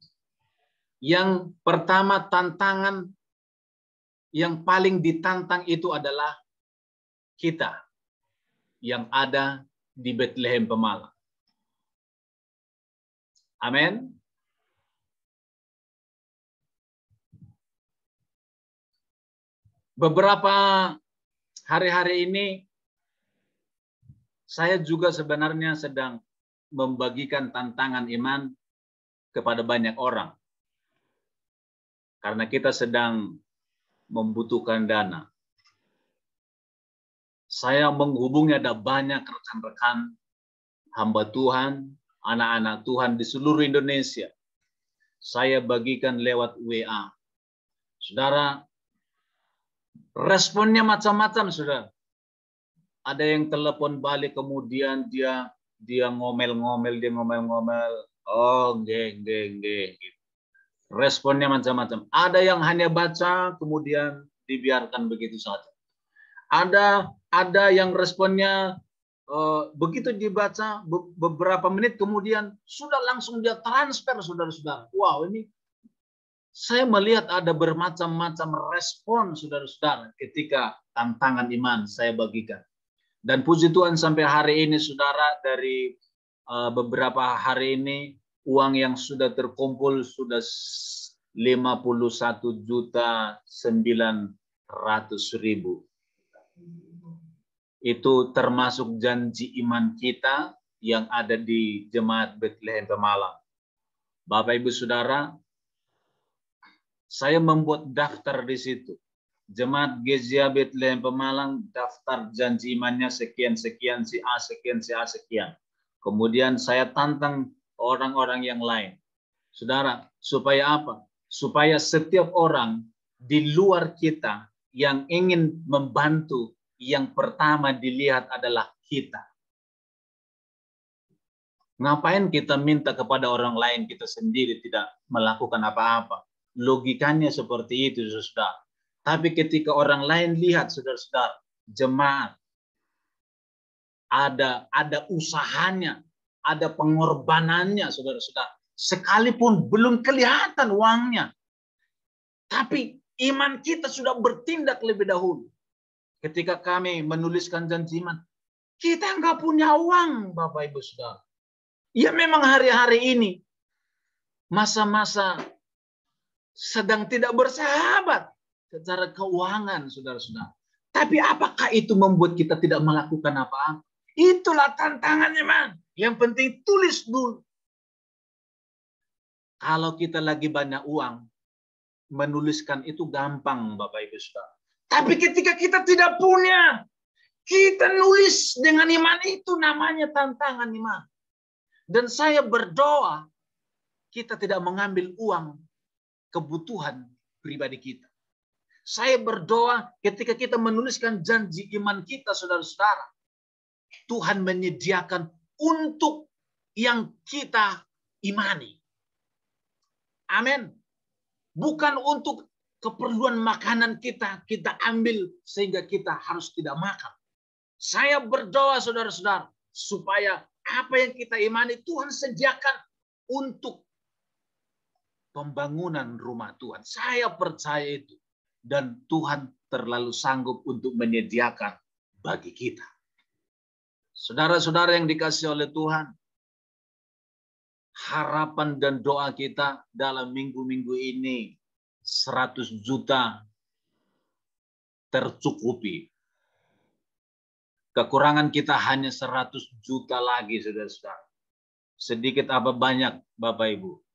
yang pertama tantangan yang paling ditantang itu adalah kita yang ada di Bethlehem Pemalang. Amin. Beberapa hari-hari ini saya juga sebenarnya sedang membagikan tantangan iman kepada banyak orang. Karena kita sedang membutuhkan dana. Saya menghubungi ada banyak rekan-rekan hamba Tuhan, anak-anak Tuhan di seluruh Indonesia. Saya bagikan lewat WA. Saudara, responnya macam-macam, saudara. Ada yang telepon balik, kemudian dia ngomel-ngomel, Oh, nggih. Responnya macam-macam. Ada yang hanya baca, kemudian dibiarkan begitu saja. Ada yang responnya begitu dibaca beberapa menit kemudian sudah langsung dia transfer, saudara-saudara. Wow, ini saya melihat ada bermacam-macam respon, saudara-saudara, ketika tantangan iman saya bagikan. Dan puji Tuhan sampai hari ini, saudara, dari beberapa hari ini uang yang sudah terkumpul sudah 51.900.000. Itu termasuk janji iman kita yang ada di Jemaat Bethlehem Pemalang. Bapak Ibu Saudara, saya membuat daftar di situ. Jemaat GZA Bethlehem Pemalang, daftar janji imannya sekian-sekian, si A sekian, si A sekian. Kemudian saya tantang orang-orang yang lain. Saudara, supaya apa? Supaya setiap orang di luar kita yang ingin membantu, yang pertama dilihat adalah kita. Ngapain kita minta kepada orang lain, kita sendiri tidak melakukan apa-apa? Logikanya seperti itu, saudara. Tapi ketika orang lain lihat, saudara-saudara, jemaat, ada usahanya, ada pengorbanannya, saudara-saudara. Sekalipun belum kelihatan uangnya. Tapi iman kita sudah bertindak lebih dahulu. Ketika kami menuliskan janji iman, kita nggak punya uang, Bapak Ibu Saudara. Ya memang hari-hari ini masa-masa sedang tidak bersahabat secara keuangan, saudara-saudara. Tapi apakah itu membuat kita tidak melakukan apa-apa? Itulah tantangannya, man. Yang penting tulis dulu. Kalau kita lagi banyak uang, menuliskan itu gampang, Bapak Ibu Saudara. Tapi ketika kita tidak punya, kita nulis dengan iman, itu namanya tantangan iman. Dan saya berdoa, kita tidak mengambil uang kebutuhan pribadi kita. Saya berdoa ketika kita menuliskan janji iman kita, saudara-saudara, Tuhan menyediakan untuk yang kita imani. Amin. Bukan untuk keperluan makanan kita ambil sehingga kita harus tidak makan. Saya berdoa, saudara-saudara, supaya apa yang kita imani Tuhan sediakan untuk pembangunan rumah Tuhan. Saya percaya itu. Dan Tuhan terlalu sanggup untuk menyediakan bagi kita. Saudara-saudara yang dikasihi oleh Tuhan, harapan dan doa kita dalam minggu-minggu ini 100 juta tercukupi. Kekurangan kita hanya 100 juta lagi, saudara-saudara. Sedikit apa banyak, Bapak Ibu?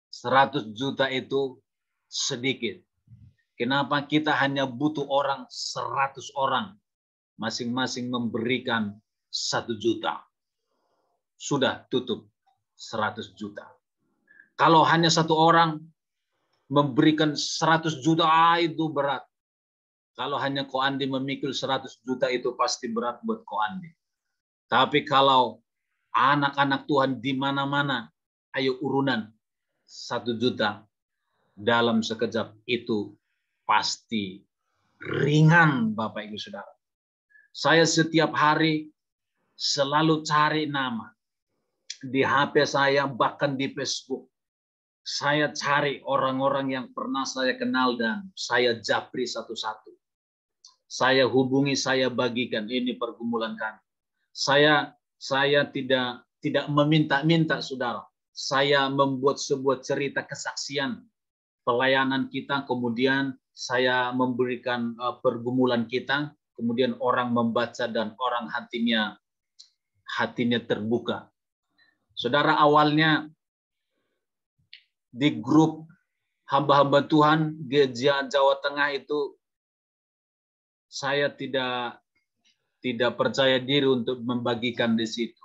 100 juta itu sedikit. Kenapa kita hanya butuh orang 100 orang? Masing-masing memberikan 1 juta. Sudah tutup 100 juta. Kalau hanya satu orang memberikan 100 juta, itu berat. Kalau hanya Ko Andi memikul 100 juta, itu pasti berat buat Ko Andi. Tapi kalau anak-anak Tuhan di mana-mana, ayo urunan 1 juta dalam sekejap, itu pasti ringan, Bapak Ibu Saudara. Saya setiap hari selalu cari nama di HP saya, bahkan di Facebook. Saya cari orang-orang yang pernah saya kenal dan saya japri satu-satu. Saya hubungi, saya bagikan, ini pergumulan kami. Saya tidak meminta-minta, saudara. Saya membuat sebuah cerita kesaksian pelayanan kita, kemudian saya memberikan pergumulan kita, kemudian orang membaca dan orang hatinya terbuka. Saudara, awalnya di grup hamba-hamba Tuhan GZA Jawa Tengah itu saya tidak percaya diri untuk membagikan di situ.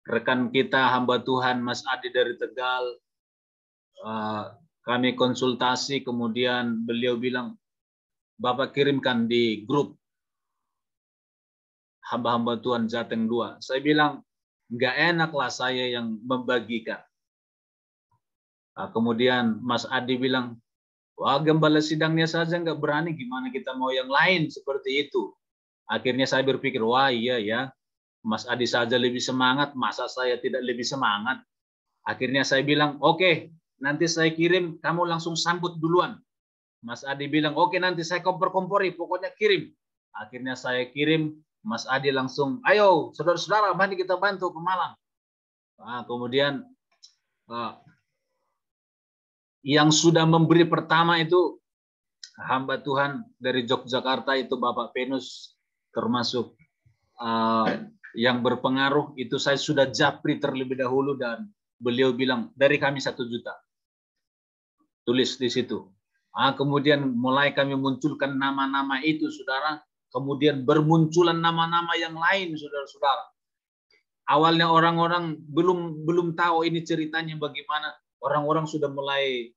Rekan kita hamba Tuhan Mas Adi dari Tegal, kami konsultasi, kemudian beliau bilang, Bapak kirimkan di grup hamba-hamba Tuhan Jateng 2. Saya bilang, nggak enak lah saya yang membagikan. Kemudian Mas Adi bilang, wah, gembala sidangnya saja nggak berani, gimana kita mau yang lain seperti itu. Akhirnya saya berpikir, wah iya ya, Mas Adi saja lebih semangat, masa saya tidak lebih semangat? Akhirnya saya bilang, oke, nanti saya kirim, kamu langsung sambut duluan. Mas Adi bilang, oke, nanti saya kompor-kompori, pokoknya kirim. Akhirnya saya kirim, Mas Adi langsung, ayo saudara-saudara, mari kita bantu ke Malang. Nah, kemudian yang sudah memberi pertama itu hamba Tuhan dari Yogyakarta, itu Bapak Venus, termasuk yang berpengaruh. Itu saya sudah japri terlebih dahulu dan beliau bilang dari kami 1 juta. Tulis di situ. Kemudian mulai kami munculkan nama-nama itu, saudara. Kemudian bermunculan nama-nama yang lain, saudara-saudara. Awalnya orang-orang belum tahu ini ceritanya bagaimana. Orang-orang sudah mulai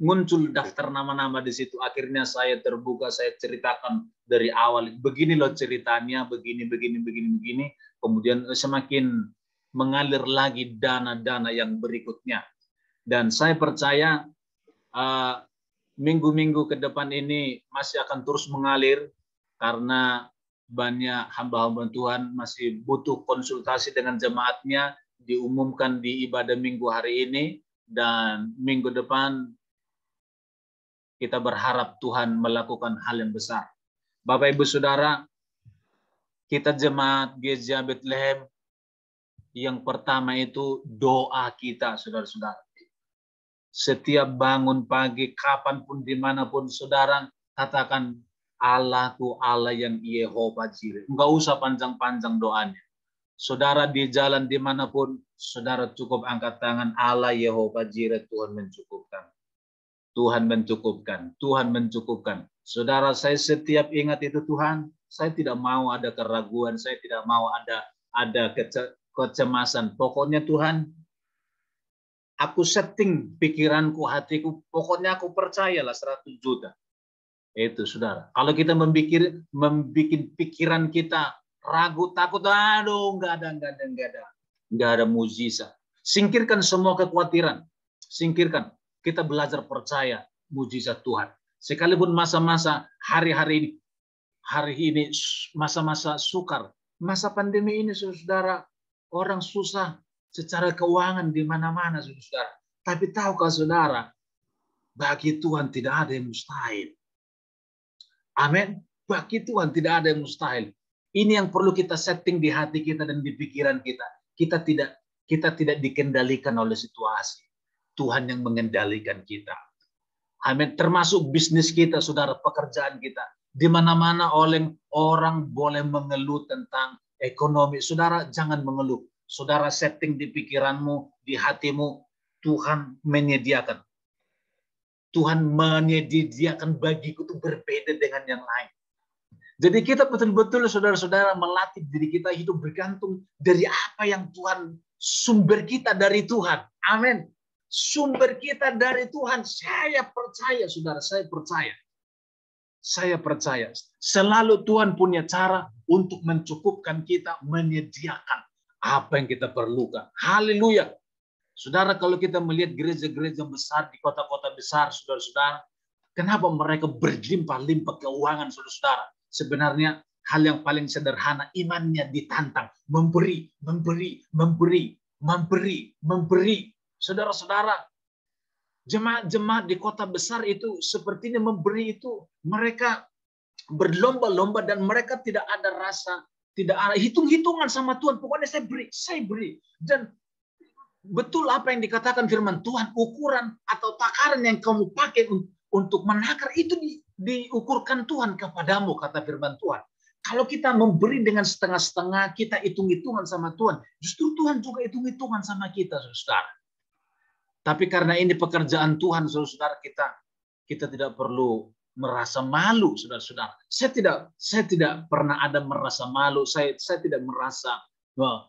muncul daftar nama-nama di situ. Akhirnya saya terbuka, saya ceritakan dari awal. Begini loh ceritanya, begini. Kemudian semakin mengalir lagi dana-dana yang berikutnya. Dan saya percaya minggu-minggu ke depan ini masih akan terus mengalir karena banyak hamba-hamba Tuhan masih butuh konsultasi dengan jemaatnya, diumumkan di ibadah minggu hari ini, dan minggu depan kita berharap Tuhan melakukan hal yang besar. Bapak Ibu Saudara, kita jemaat Gereja Bethlehem, yang pertama itu doa kita, saudara-saudara. Setiap bangun pagi, kapanpun, dimanapun, saudara, katakan, Allahku Allah yang Yehova Jireh. Enggak usah panjang-panjang doanya. Saudara di jalan dimanapun, saudara cukup angkat tangan, Allah Yehova Jireh, Tuhan mencukupkan. Tuhan mencukupkan, Tuhan mencukupkan. Saudara, saya setiap ingat itu Tuhan, saya tidak mau ada keraguan, saya tidak mau ada kecemasan. Pokoknya Tuhan, aku setting pikiranku, hatiku, pokoknya aku percayalah 100 juta. Itu saudara. Kalau kita membuat pikiran kita ragu, takut, aduh, enggak ada mujizat. Singkirkan semua kekhawatiran. Singkirkan. Kita belajar percaya mujizat Tuhan. Sekalipun masa-masa hari ini masa-masa sukar, masa pandemi ini, saudara, orang susah secara keuangan di mana-mana, saudara. Tapi tahukah saudara, bagi Tuhan tidak ada yang mustahil. Amin. Bagi Tuhan tidak ada yang mustahil. Ini yang perlu kita setting di hati kita dan di pikiran kita. Kita tidak dikendalikan oleh situasi. Tuhan yang mengendalikan kita. Amin. Termasuk bisnis kita, saudara, pekerjaan kita. Di mana-mana orang boleh mengeluh tentang ekonomi. Saudara, jangan mengeluh. Saudara setting di pikiranmu, di hatimu, Tuhan menyediakan. Tuhan menyediakan bagiku itu berbeda dengan yang lain. Jadi kita betul-betul, saudara-saudara, melatih diri kita hidup bergantung dari apa yang Tuhan, sumber kita dari Tuhan. Amin. Sumber kita dari Tuhan. Saya percaya, saudara, saya percaya. Saya percaya. Selalu Tuhan punya cara untuk mencukupkan kita, menyediakan apa yang kita perlukan. Haleluya. Saudara, kalau kita melihat gereja-gereja besar di kota-kota besar, saudara-saudara, kenapa mereka berlimpah-limpah keuangan, saudara-saudara? Sebenarnya hal yang paling sederhana, imannya ditantang. Memberi. Saudara-saudara, jemaat-jemaat di kota besar itu sepertinya memberi itu. Mereka berlomba-lomba dan mereka tidak ada rasa, tidak ada hitung-hitungan sama Tuhan. Pokoknya saya beri. Dan betul apa yang dikatakan firman Tuhan, ukuran atau takaran yang kamu pakai untuk menakar itu diukurkan Tuhan kepadamu, kata firman Tuhan. Kalau kita memberi dengan setengah-setengah, kita hitung-hitungan sama Tuhan. Justru Tuhan juga hitung-hitungan sama kita, saudara. Tapi karena ini pekerjaan Tuhan, saudara, kita tidak perlu merasa malu, saudara-saudara. Saya tidak pernah ada merasa malu. Saya tidak merasa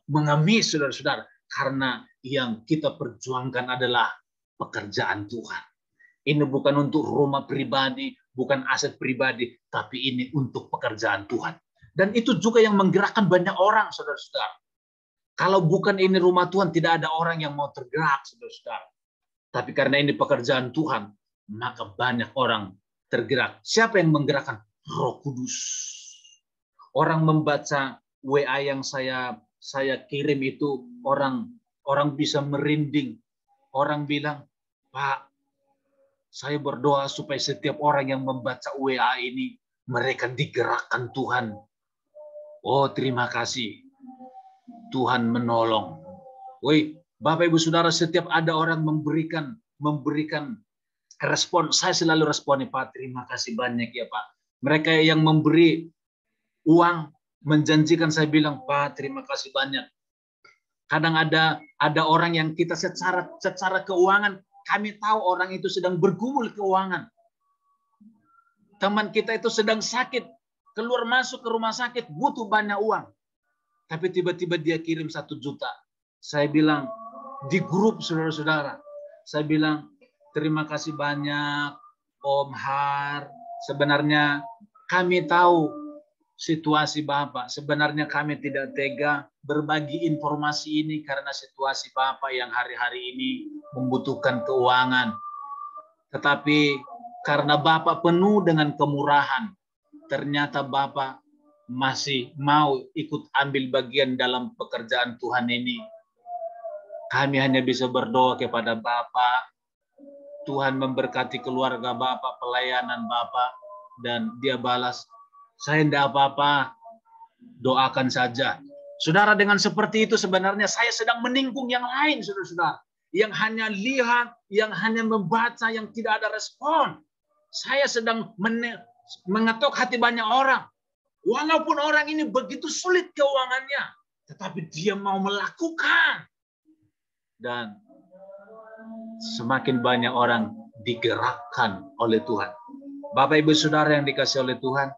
mengemis, saudara-saudara. Karena yang kita perjuangkan adalah pekerjaan Tuhan. Ini bukan untuk rumah pribadi, bukan aset pribadi, tapi ini untuk pekerjaan Tuhan. Dan itu juga yang menggerakkan banyak orang, saudara-saudara. Kalau bukan ini rumah Tuhan, tidak ada orang yang mau tergerak, saudara-saudara. Tapi karena ini pekerjaan Tuhan, maka banyak orang tergerak. Siapa yang menggerakkan? Roh Kudus. orang membaca WA yang saya kirim itu, orang bisa merinding. Orang bilang, Pak, saya berdoa supaya setiap orang yang membaca WA ini, mereka digerakkan Tuhan. Oh, terima kasih. Tuhan menolong. Woi, Bapak Ibu Saudara, setiap ada orang memberikan respon, saya selalu responi, Pak, terima kasih banyak ya Pak. Mereka yang memberi uang, menjanjikan, saya bilang, Pak, terima kasih banyak. Kadang ada orang yang kita secara keuangan, kami tahu orang itu sedang bergumul keuangan. Teman kita itu sedang sakit, keluar masuk ke rumah sakit, butuh banyak uang. Tapi tiba-tiba dia kirim 1 juta. Saya bilang, di grup saudara-saudara, saya bilang, terima kasih banyak Om Har. Sebenarnya kami tahu situasi Bapak. Sebenarnya kami tidak tega berbagi informasi ini karena situasi Bapak yang hari-hari ini membutuhkan keuangan. Tetapi karena Bapak penuh dengan kemurahan, ternyata Bapak masih mau ikut ambil bagian dalam pekerjaan Tuhan ini. Kami hanya bisa berdoa kepada Bapak. Tuhan memberkati keluarga Bapak, pelayanan Bapak. Dan dia balas, saya tidak apa-apa, doakan saja. Saudara, dengan seperti itu sebenarnya saya sedang menikung yang lain, saudara-saudara. Yang hanya lihat, yang hanya membaca, yang tidak ada respon. Saya sedang mengetuk hati banyak orang. Walaupun orang ini begitu sulit keuangannya, tetapi dia mau melakukan. Dan semakin banyak orang digerakkan oleh Tuhan. Bapak Ibu Saudara yang dikasih oleh Tuhan,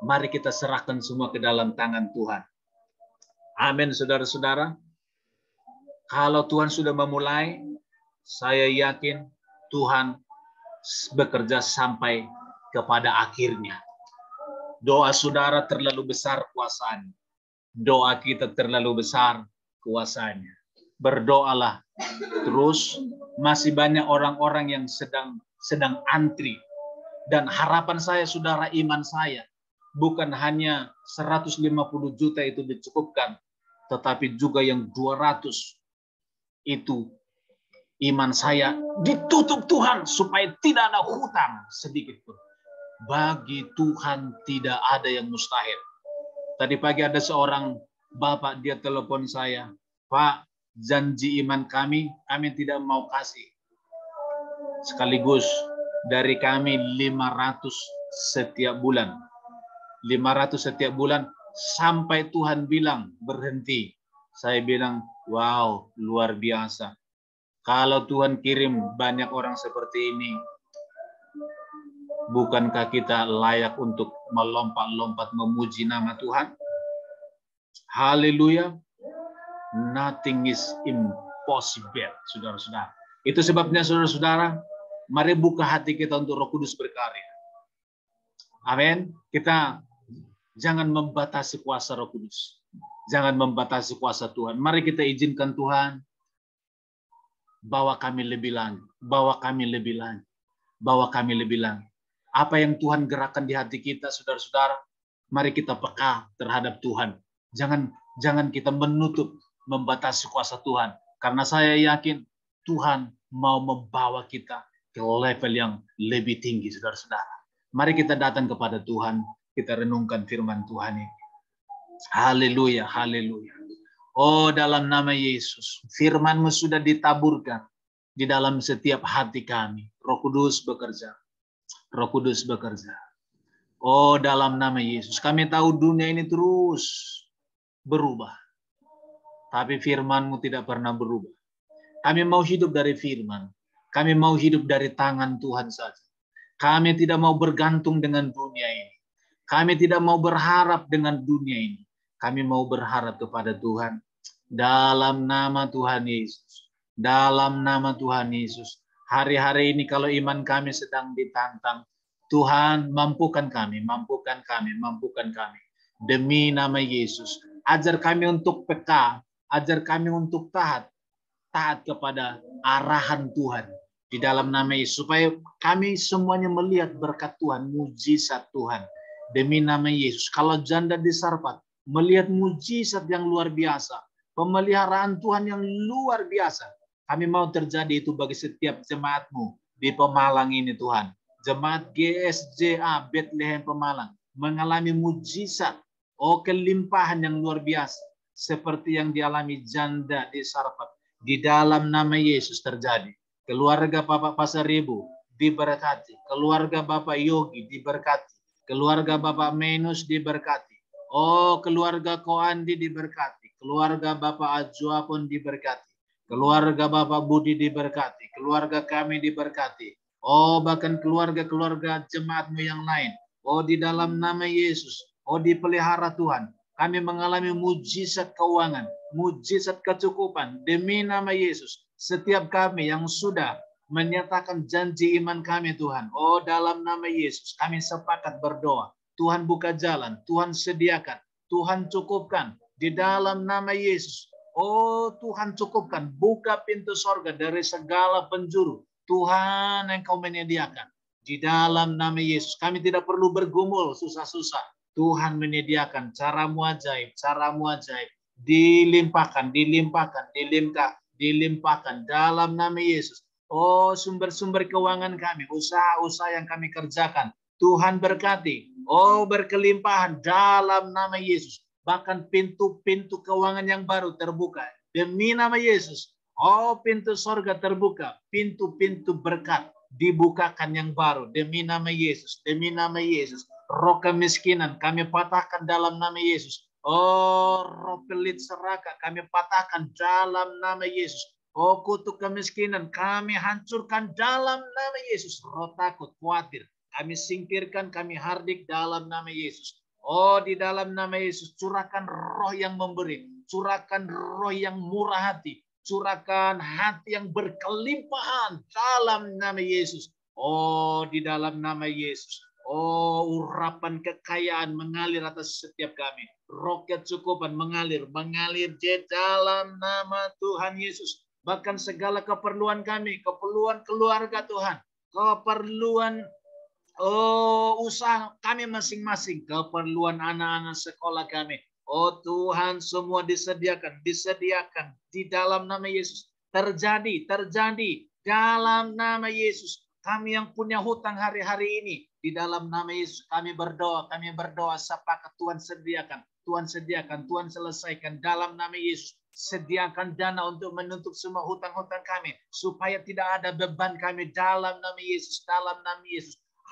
mari kita serahkan semua ke dalam tangan Tuhan. Amin, saudara-saudara. Kalau Tuhan sudah memulai, saya yakin Tuhan bekerja sampai kepada akhirnya. Doa saudara terlalu besar kuasanya. Doa kita terlalu besar kuasanya. Berdoalah terus. Masih banyak orang-orang yang sedang antri. Dan harapan saya, saudara, iman saya bukan hanya 150 juta itu dicukupkan, tetapi juga yang 200 itu iman saya ditutup Tuhan supaya tidak ada hutang sedikit pun. Bagi Tuhan tidak ada yang mustahil. Tadi pagi ada seorang bapak, dia telepon saya, Pak, janji iman kami tidak mau kasih. Sekaligus dari kami 500 setiap bulan. 500 setiap bulan sampai Tuhan bilang berhenti. Saya bilang, wow, luar biasa. Kalau Tuhan kirim banyak orang seperti ini, bukankah kita layak untuk melompat-lompat memuji nama Tuhan? Haleluya. Nothing is impossible, saudara-saudara. Itu sebabnya, saudara-saudara, mari buka hati kita untuk Roh Kudus berkarya. Amin. Kita jangan membatasi kuasa Roh Kudus. Jangan membatasi kuasa Tuhan. Mari kita izinkan Tuhan bawa kami lebih lanjut. Bawa kami lebih lanjut. Bawa kami lebih lanjut. Apa yang Tuhan gerakkan di hati kita, saudara-saudara, mari kita peka terhadap Tuhan. Jangan kita menutup, membatasi kuasa Tuhan. Karena saya yakin Tuhan mau membawa kita ke level yang lebih tinggi, saudara-saudara. Mari kita datang kepada Tuhan, kita renungkan firman Tuhan ini. Haleluya, haleluya. Oh, dalam nama Yesus, firman-Mu sudah ditaburkan di dalam setiap hati kami. Roh Kudus bekerja. Roh Kudus bekerja. Oh, dalam nama Yesus, kami tahu dunia ini terus berubah. Tapi firman-Mu tidak pernah berubah. Kami mau hidup dari firman. Kami mau hidup dari tangan Tuhan saja. Kami tidak mau bergantung dengan dunia ini. Kami tidak mau berharap dengan dunia ini. Kami mau berharap kepada Tuhan. Dalam nama Tuhan Yesus. Dalam nama Tuhan Yesus. Hari-hari ini kalau iman kami sedang ditantang, Tuhan mampukan kami, mampukan kami, mampukan kami. Demi nama Yesus. Ajar kami untuk peka. Ajar kami untuk taat kepada arahan Tuhan. Di dalam nama Yesus. Supaya kami semuanya melihat berkat Tuhan, mujizat Tuhan. demi nama Yesus. Kalau janda di Sarfat melihat mujizat yang luar biasa, pemeliharaan Tuhan yang luar biasa, kami mau terjadi itu bagi setiap jemaat-Mu di Pemalang ini Tuhan. Jemaat GSJA Bethlehem Pemalang mengalami mujizat, kelimpahan yang luar biasa, seperti yang dialami janda di Sarfat. Di dalam nama Yesus terjadi. Keluarga Bapak Pasaribu diberkati. Keluarga Bapak Yogi diberkati. Keluarga Bapak Menus diberkati. Keluarga Koandi diberkati. Keluarga Bapak Ajwa pun diberkati. Keluarga Bapak Budi diberkati. Keluarga kami diberkati. Bahkan keluarga-keluarga jemaat-Mu yang lain. Di dalam nama Yesus. Dipelihara Tuhan. Kami mengalami mujizat keuangan, mujizat kecukupan demi nama Yesus. Setiap kami yang sudah menyatakan janji iman kami Tuhan. Dalam nama Yesus kami sepakat berdoa. Tuhan buka jalan, Tuhan sediakan, Tuhan cukupkan di dalam nama Yesus. Tuhan cukupkan, buka pintu sorga dari segala penjuru. Tuhan Engkau menyediakan. Di dalam nama Yesus kami tidak perlu bergumul susah-susah. Tuhan menyediakan caramu ajaib, dilimpahkan dalam nama Yesus. Sumber-sumber keuangan kami, usaha-usaha yang kami kerjakan, Tuhan berkati. Berkelimpahan dalam nama Yesus. Bahkan pintu-pintu keuangan yang baru terbuka demi nama Yesus. Pintu sorga terbuka, pintu-pintu berkat dibukakan yang baru demi nama Yesus, demi nama Yesus. Roh kemiskinan kami patahkan dalam nama Yesus. Roh pelit serakah kami patahkan dalam nama Yesus. Kutuk kemiskinan kami hancurkan dalam nama Yesus. Roh takut, khawatir kami singkirkan, kami hardik dalam nama Yesus. Di dalam nama Yesus curahkan roh yang memberi, curahkan roh yang murah hati, curahkan hati yang berkelimpahan dalam nama Yesus. Di dalam nama Yesus. Urapan kekayaan mengalir atas setiap kami. Roh kecukupan mengalir di dalam nama Tuhan Yesus. Bahkan segala keperluan kami, keperluan keluarga Tuhan, keperluan usaha kami masing-masing, keperluan anak-anak sekolah kami. Tuhan semua disediakan di dalam nama Yesus. Terjadi dalam nama Yesus. Kami yang punya hutang hari-hari ini, di dalam nama Yesus kami berdoa, sepakat Tuhan sediakan, Tuhan selesaikan dalam nama Yesus. Sediakan dana untuk menutup semua hutang-hutang kami, supaya tidak ada beban kami dalam nama Yesus,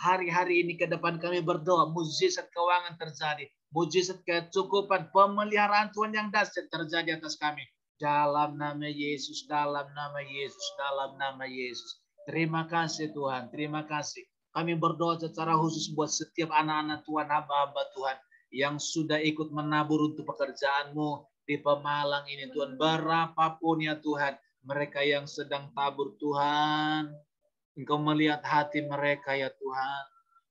Hari-hari ini ke depan kami berdoa, mujizat keuangan terjadi, mujizat kecukupan, pemeliharaan Tuhan yang dahsyat terjadi atas kami. Dalam nama Yesus, dalam nama Yesus. Terima kasih Tuhan, terima kasih. Kami berdoa secara khusus buat setiap anak-anak Tuhan, hamba-hamba Tuhan yang sudah ikut menabur untuk pekerjaan-Mu di Pemalang ini Tuhan. Berapapun ya Tuhan, mereka yang sedang tabur Tuhan, Engkau melihat hati mereka ya Tuhan.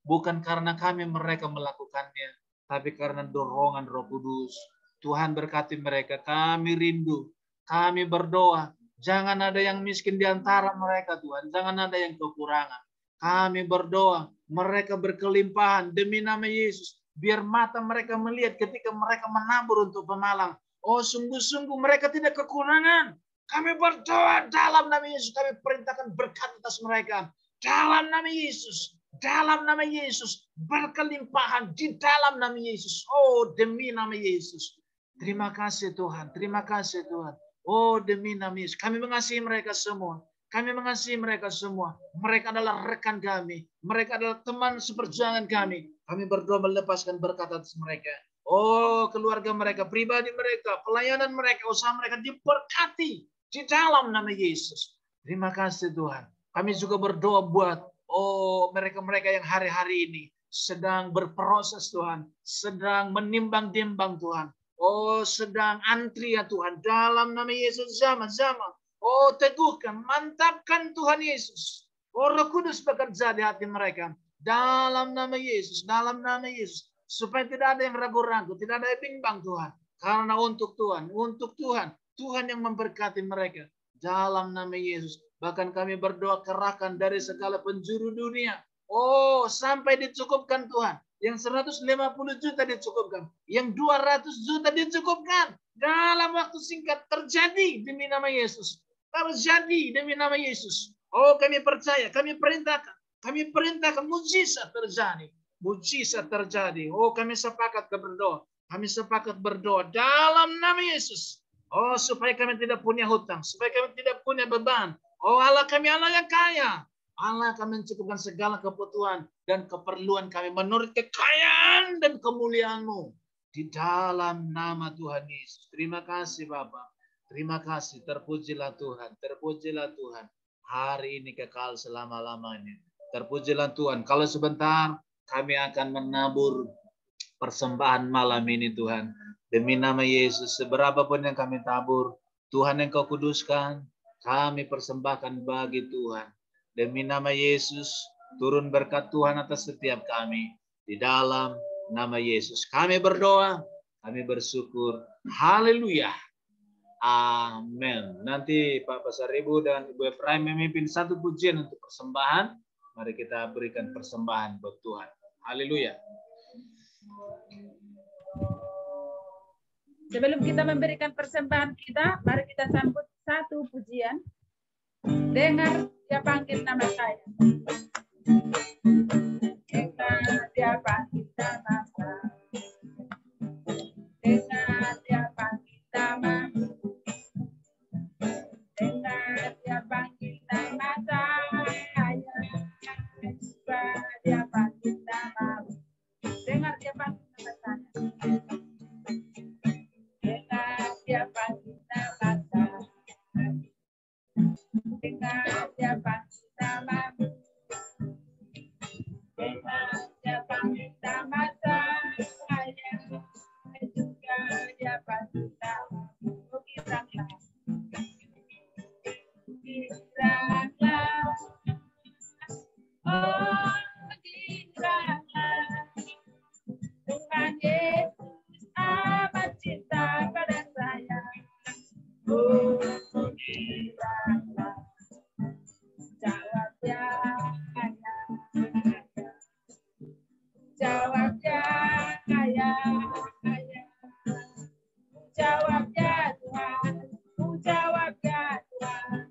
Bukan karena mereka melakukannya, tapi karena dorongan Roh Kudus. Tuhan berkati mereka, kami rindu, kami berdoa. Jangan ada yang miskin di antara mereka Tuhan. Jangan ada yang kekurangan. Kami berdoa. Mereka berkelimpahan demi nama Yesus. Biar mata mereka melihat ketika mereka menabur untuk Pemalang. Sungguh-sungguh mereka tidak kekurangan. Kami berdoa dalam nama Yesus. Kami perintahkan berkat atas mereka. Dalam nama Yesus. Dalam nama Yesus. Berkelimpahan di dalam nama Yesus. Demi nama Yesus. Terima kasih Tuhan. Terima kasih Tuhan. Demi nama Yesus. Kami mengasihi mereka semua. Mereka adalah rekan kami. Mereka adalah teman seperjuangan kami. Kami berdoa melepaskan berkat atas mereka. Keluarga mereka, pribadi mereka, pelayanan mereka, usaha mereka diberkati di dalam nama Yesus. Terima kasih Tuhan. Kami juga berdoa buat mereka-mereka yang hari-hari ini sedang berproses Tuhan. Sedang menimbang-timbang Tuhan. Sedang antri ya Tuhan. Dalam nama Yesus zaman. Teguhkan, mantapkan Tuhan Yesus. Roh Kudus bekerja di hati mereka. Dalam nama Yesus. Supaya tidak ada yang ragu-ragu, tidak ada yang bimbang Tuhan. Karena untuk Tuhan. Tuhan yang memberkati mereka. Dalam nama Yesus. Bahkan kami berdoa kerahkan dari segala penjuru dunia. Sampai dicukupkan Tuhan. Yang 150 juta dicukupkan. Yang 200 juta dicukupkan. Dalam waktu singkat terjadi demi nama Yesus. Terjadi demi nama Yesus. Oh, kami percaya, kami perintahkan. Kami perintahkan mujizat terjadi. Mujizat terjadi. Oh, kami sepakat berdoa. Kami sepakat berdoa dalam nama Yesus. Oh, supaya kami tidak punya hutang. Supaya kami tidak punya beban. Oh, Allah kami Allah yang kaya. Allah akan mencukupkan segala kebutuhan dan keperluan kami menurut kekayaan dan kemuliaan-Mu. Di dalam nama Tuhan Yesus. Terima kasih Bapak. Terima kasih. Terpujilah Tuhan. Terpujilah Tuhan. Hari ini kekal selama-lamanya. Terpujilah Tuhan. Kalau sebentar kami akan menabur persembahan malam ini Tuhan. Demi nama Yesus. Seberapapun yang kami tabur. Tuhan yang Kau kuduskan. Kami persembahkan bagi Tuhan. Demi nama Yesus, turun berkat Tuhan atas setiap kami. Di dalam nama Yesus. Kami berdoa, kami bersyukur. Haleluya. Amin. Nanti Pak Pasaribu dan Ibu Efraim memimpin satu pujian untuk persembahan. Mari kita berikan persembahan buat Tuhan. Haleluya. Sebelum kita memberikan persembahan kita, mari kita sambut satu pujian. Dengar dia panggil nama saya. Dengar dia panggil nama saya. Dengar dia panggil nama. Dengar dia panggil nama saya. Dengar dia panggil nama. Dengar dia panggil nama saya. Dengar dia panggil nama saya. Dengar dia panggil nama. Dengar dia panggil nama saya. Juga dia panggil nama. Kiranglah. Kiranglah. Oh, kiranglah. Tuhan Yesus amat cinta pada saya. Oh, kiranglah. Jawabnya ayah. Jawabnya ayah. Jawabnya Tuhan. Jawabnya Tuhan.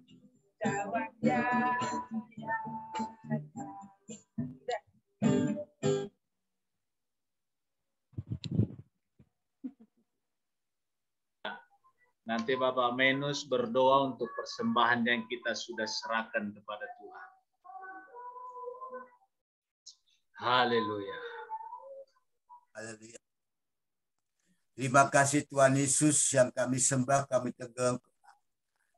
Jawabnya ayah. Nanti Bapak Menus berdoa untuk persembahan yang kita sudah serahkan kepada Tuhan. Haleluya. Haleluya. Terima kasih Tuhan Yesus yang kami sembah, kami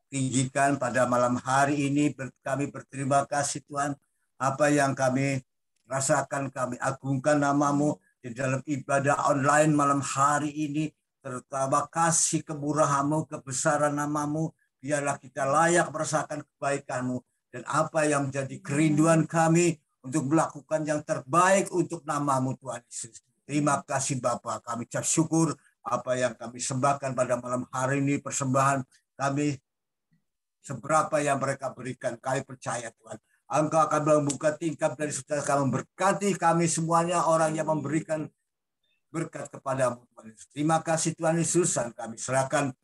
tinggikan pada malam hari ini. Kami berterima kasih Tuhan. Apa yang kami rasakan, kami agungkan nama-Mu di dalam ibadah online malam hari ini. Terutama kasih kemurahan-Mu, kebesaran nama-Mu. Biarlah kita layak merasakan kebaikan-Mu. Dan apa yang menjadi kerinduan kami untuk melakukan yang terbaik untuk nama-Mu Tuhan Yesus. Terima kasih Bapa. Kami ucap syukur apa yang kami sembahkan pada malam hari ini. Persembahan kami seberapa yang mereka berikan. Kami percaya Tuhan. Engkau akan membuka tingkap dari saudara kami. Berkati kami semuanya orang yang memberikan berkat kepada-Mu Tuhan Yesus. Terima kasih Tuhan Yesus. Dan kami serahkan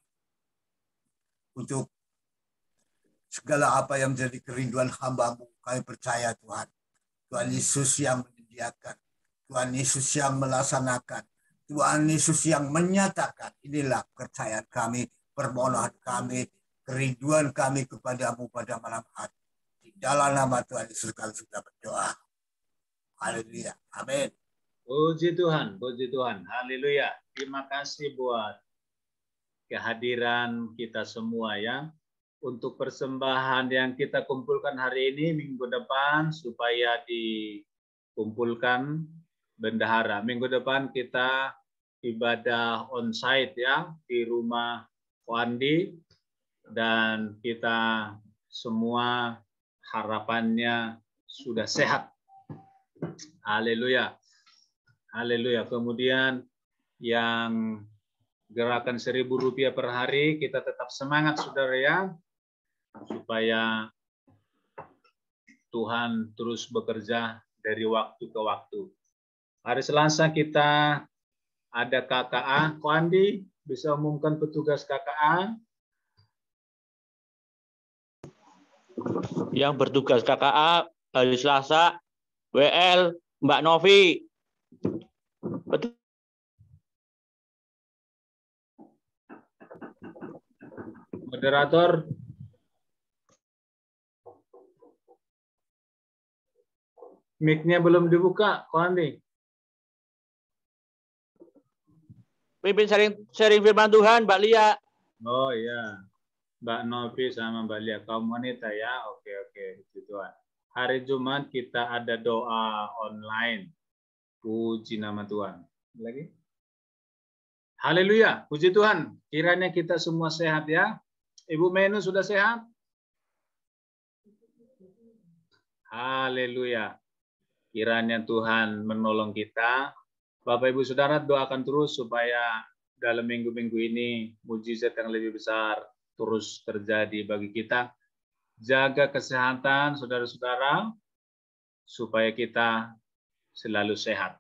untuk segala apa yang menjadi kerinduan hamba-Mu. Kami percaya Tuhan. Tuhan Yesus yang menyediakan. Tuhan Yesus yang melaksanakan. Tuhan Yesus yang menyatakan. Inilah kepercayaan kami, permohonan kami, kerinduan kami kepada-Mu pada malam hari. Di dalam nama Tuhan Yesus kami sudah berdoa. Haleluya. Amin. Puji Tuhan, puji Tuhan. Haleluya. Terima kasih buat kehadiran kita semua ya. Untuk persembahan yang kita kumpulkan hari ini, minggu depan supaya dikumpulkan bendahara. Minggu depan kita ibadah onsite ya di rumah Wandi, dan kita semua harapannya sudah sehat. Haleluya. Haleluya. Kemudian yang gerakan Rp1.000 per hari, kita tetap semangat saudara ya, supaya Tuhan terus bekerja dari waktu ke waktu. Hari Selasa kita ada KKA. Ko Andi bisa umumkan petugas KKA. Yang bertugas KKA hari Selasa, WL Mbak Novi. Moderator. Mic-nya belum dibuka, Ko Andi. Pimpin sharing firman Tuhan, Mbak Lia. Oh iya, Mbak Novi sama Mbak Lia, kaum wanita ya. Oke, puji Tuhan. Hari Jumat kita ada doa online. Puji nama Tuhan. Lagi? Haleluya, puji Tuhan. Kiranya kita semua sehat ya. Ibu Menu sudah sehat? Haleluya. Kiranya Tuhan menolong kita. Bapak Ibu Saudara doakan terus supaya dalam minggu-minggu ini mujizat yang lebih besar terus terjadi bagi kita. Jaga kesehatan saudara-saudara supaya kita selalu sehat.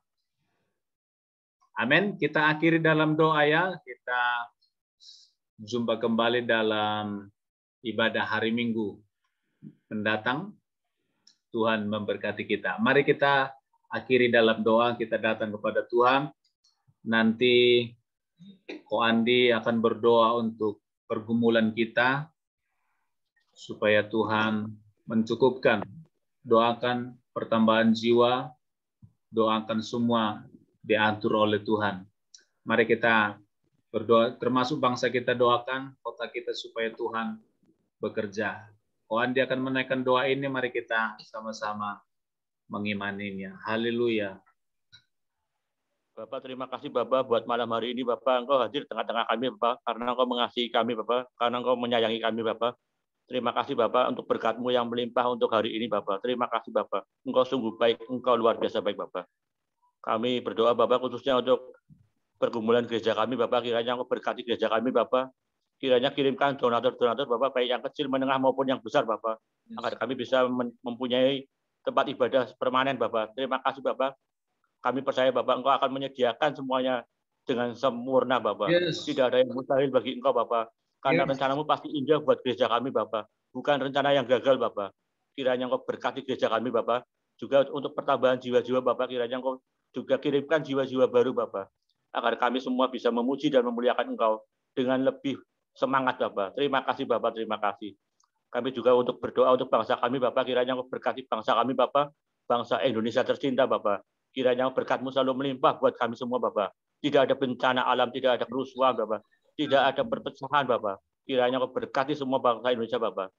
Amin. Kita akhiri dalam doa ya. Kita jumpa kembali dalam ibadah hari Minggu mendatang. Tuhan memberkati kita. Mari kita akhiri dalam doa, kita datang kepada Tuhan. Nanti Ko Andi akan berdoa untuk pergumulan kita, supaya Tuhan mencukupkan. Doakan pertambahan jiwa, doakan semua diatur oleh Tuhan. Mari kita berdoa, termasuk bangsa kita doakan, kota kita supaya Tuhan bekerja. Ko Andi akan menaikkan doa ini, mari kita sama-sama mengimaninya. Haleluya. Bapak, terima kasih Bapak buat malam hari ini. Bapak, Engkau hadir tengah-tengah kami Bapak, karena Engkau mengasihi kami Bapak, karena Engkau menyayangi kami Bapak. Terima kasih Bapak untuk berkat-Mu yang melimpah untuk hari ini Bapak. Terima kasih Bapak. Engkau sungguh baik, Engkau luar biasa baik Bapak. Kami berdoa Bapak khususnya untuk pergumulan gereja kami Bapak, kiranya Engkau berkati gereja kami Bapak. Kiranya kirimkan donatur-donatur Bapak, baik yang kecil, menengah maupun yang besar Bapak, agar kami bisa mempunyai tempat ibadah permanen Bapak. Terima kasih Bapak. Kami percaya Bapak Engkau akan menyediakan semuanya dengan sempurna Bapak. Yes. Tidak ada yang mustahil bagi Engkau Bapak. Karena rencanamu pasti indah buat gereja kami Bapak. Bukan rencana yang gagal Bapak. Kiranya Engkau berkati gereja kami Bapak. Juga untuk pertambahan jiwa-jiwa Bapak, kiranya Engkau juga kirimkan jiwa-jiwa baru Bapak. Agar kami semua bisa memuji dan memuliakan Engkau dengan lebih semangat Bapak. Terima kasih Bapak, terima kasih. Kami juga untuk berdoa untuk bangsa kami Bapak, kiranya Engkau berkati bangsa kami Bapak, bangsa Indonesia tercinta Bapak. Kiranya berkat-Mu selalu melimpah buat kami semua Bapak. Tidak ada bencana alam, tidak ada kerusuhan Bapak, tidak ada perpecahan Bapak. Kiranya Engkau berkati semua bangsa Indonesia Bapak.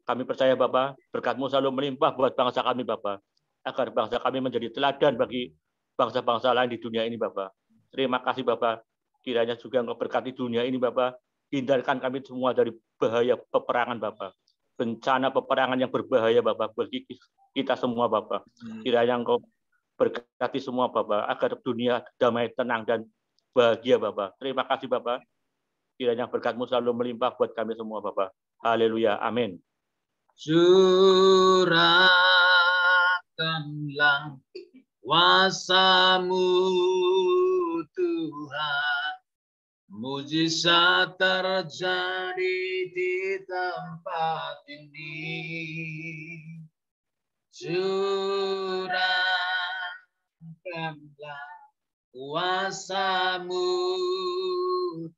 Kami percaya Bapak, berkat-Mu selalu melimpah buat bangsa kami Bapak, agar bangsa kami menjadi teladan bagi bangsa-bangsa lain di dunia ini Bapak. Terima kasih Bapak. Kiranya juga Engkau berkati dunia ini Bapak. Hindarkan kami semua dari bahaya peperangan Bapak. Bencana peperangan yang berbahaya Bapak bagi kita semua Bapak. Kiranya Engkau berkati semua Bapak, agar dunia damai, tenang, dan bahagia Bapak. Terima kasih Bapak. Kiranya berkat-Mu selalu melimpah buat kami semua Bapak. Haleluya. Amin. Curahkanlah kuasa-Mu Tuhan. Mujizat terjadi di tempat ini. Curahkanlah kuasa-Mu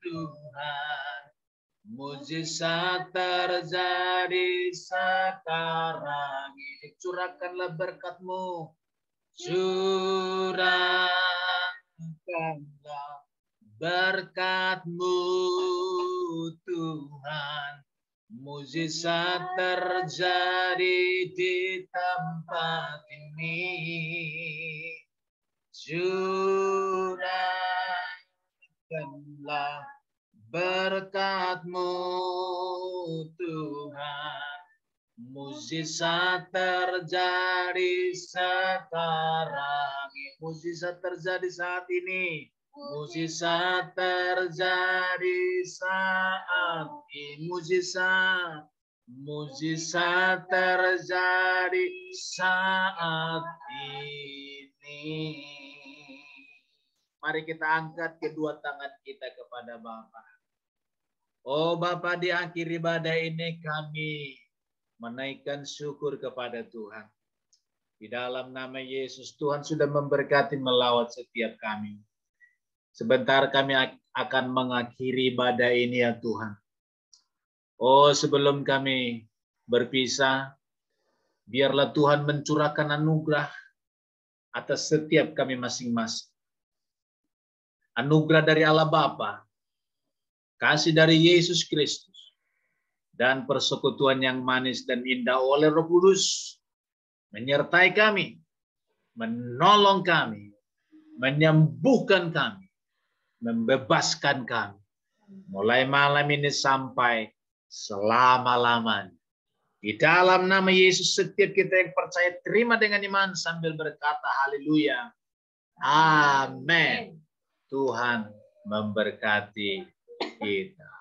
Tuhan. Mujizat terjadi sekarang ini. Curahkanlah berkat-Mu. Curahkanlah berkat-Mu Tuhan. Mujizat terjadi di tempat ini. Curahkanlah berkat-Mu Tuhan. Mujizat terjadi sekarang. Mujizat terjadi saat ini. Mujizat terjadi saat ini. Mujizat terjadi saat ini. Mari kita angkat kedua tangan kita kepada Bapa. Oh Bapa, di akhir ibadah ini kami menaikkan syukur kepada Tuhan. Di dalam nama Yesus, Tuhan sudah memberkati melawat setiap kami. Sebentar kami akan mengakhiri ibadah ini ya Tuhan. Oh, sebelum kami berpisah, biarlah Tuhan mencurahkan anugerah atas setiap kami masing-masing. Anugerah dari Allah Bapa, kasih dari Yesus Kristus, dan persekutuan yang manis dan indah oleh Roh Kudus menyertai kami, menolong kami, menyembuhkan kami, membebaskan kami. Mulai malam ini sampai selama-lamanya. Di dalam nama Yesus, setiap kita yang percaya terima dengan iman sambil berkata haleluya. Amin. Tuhan memberkati kita.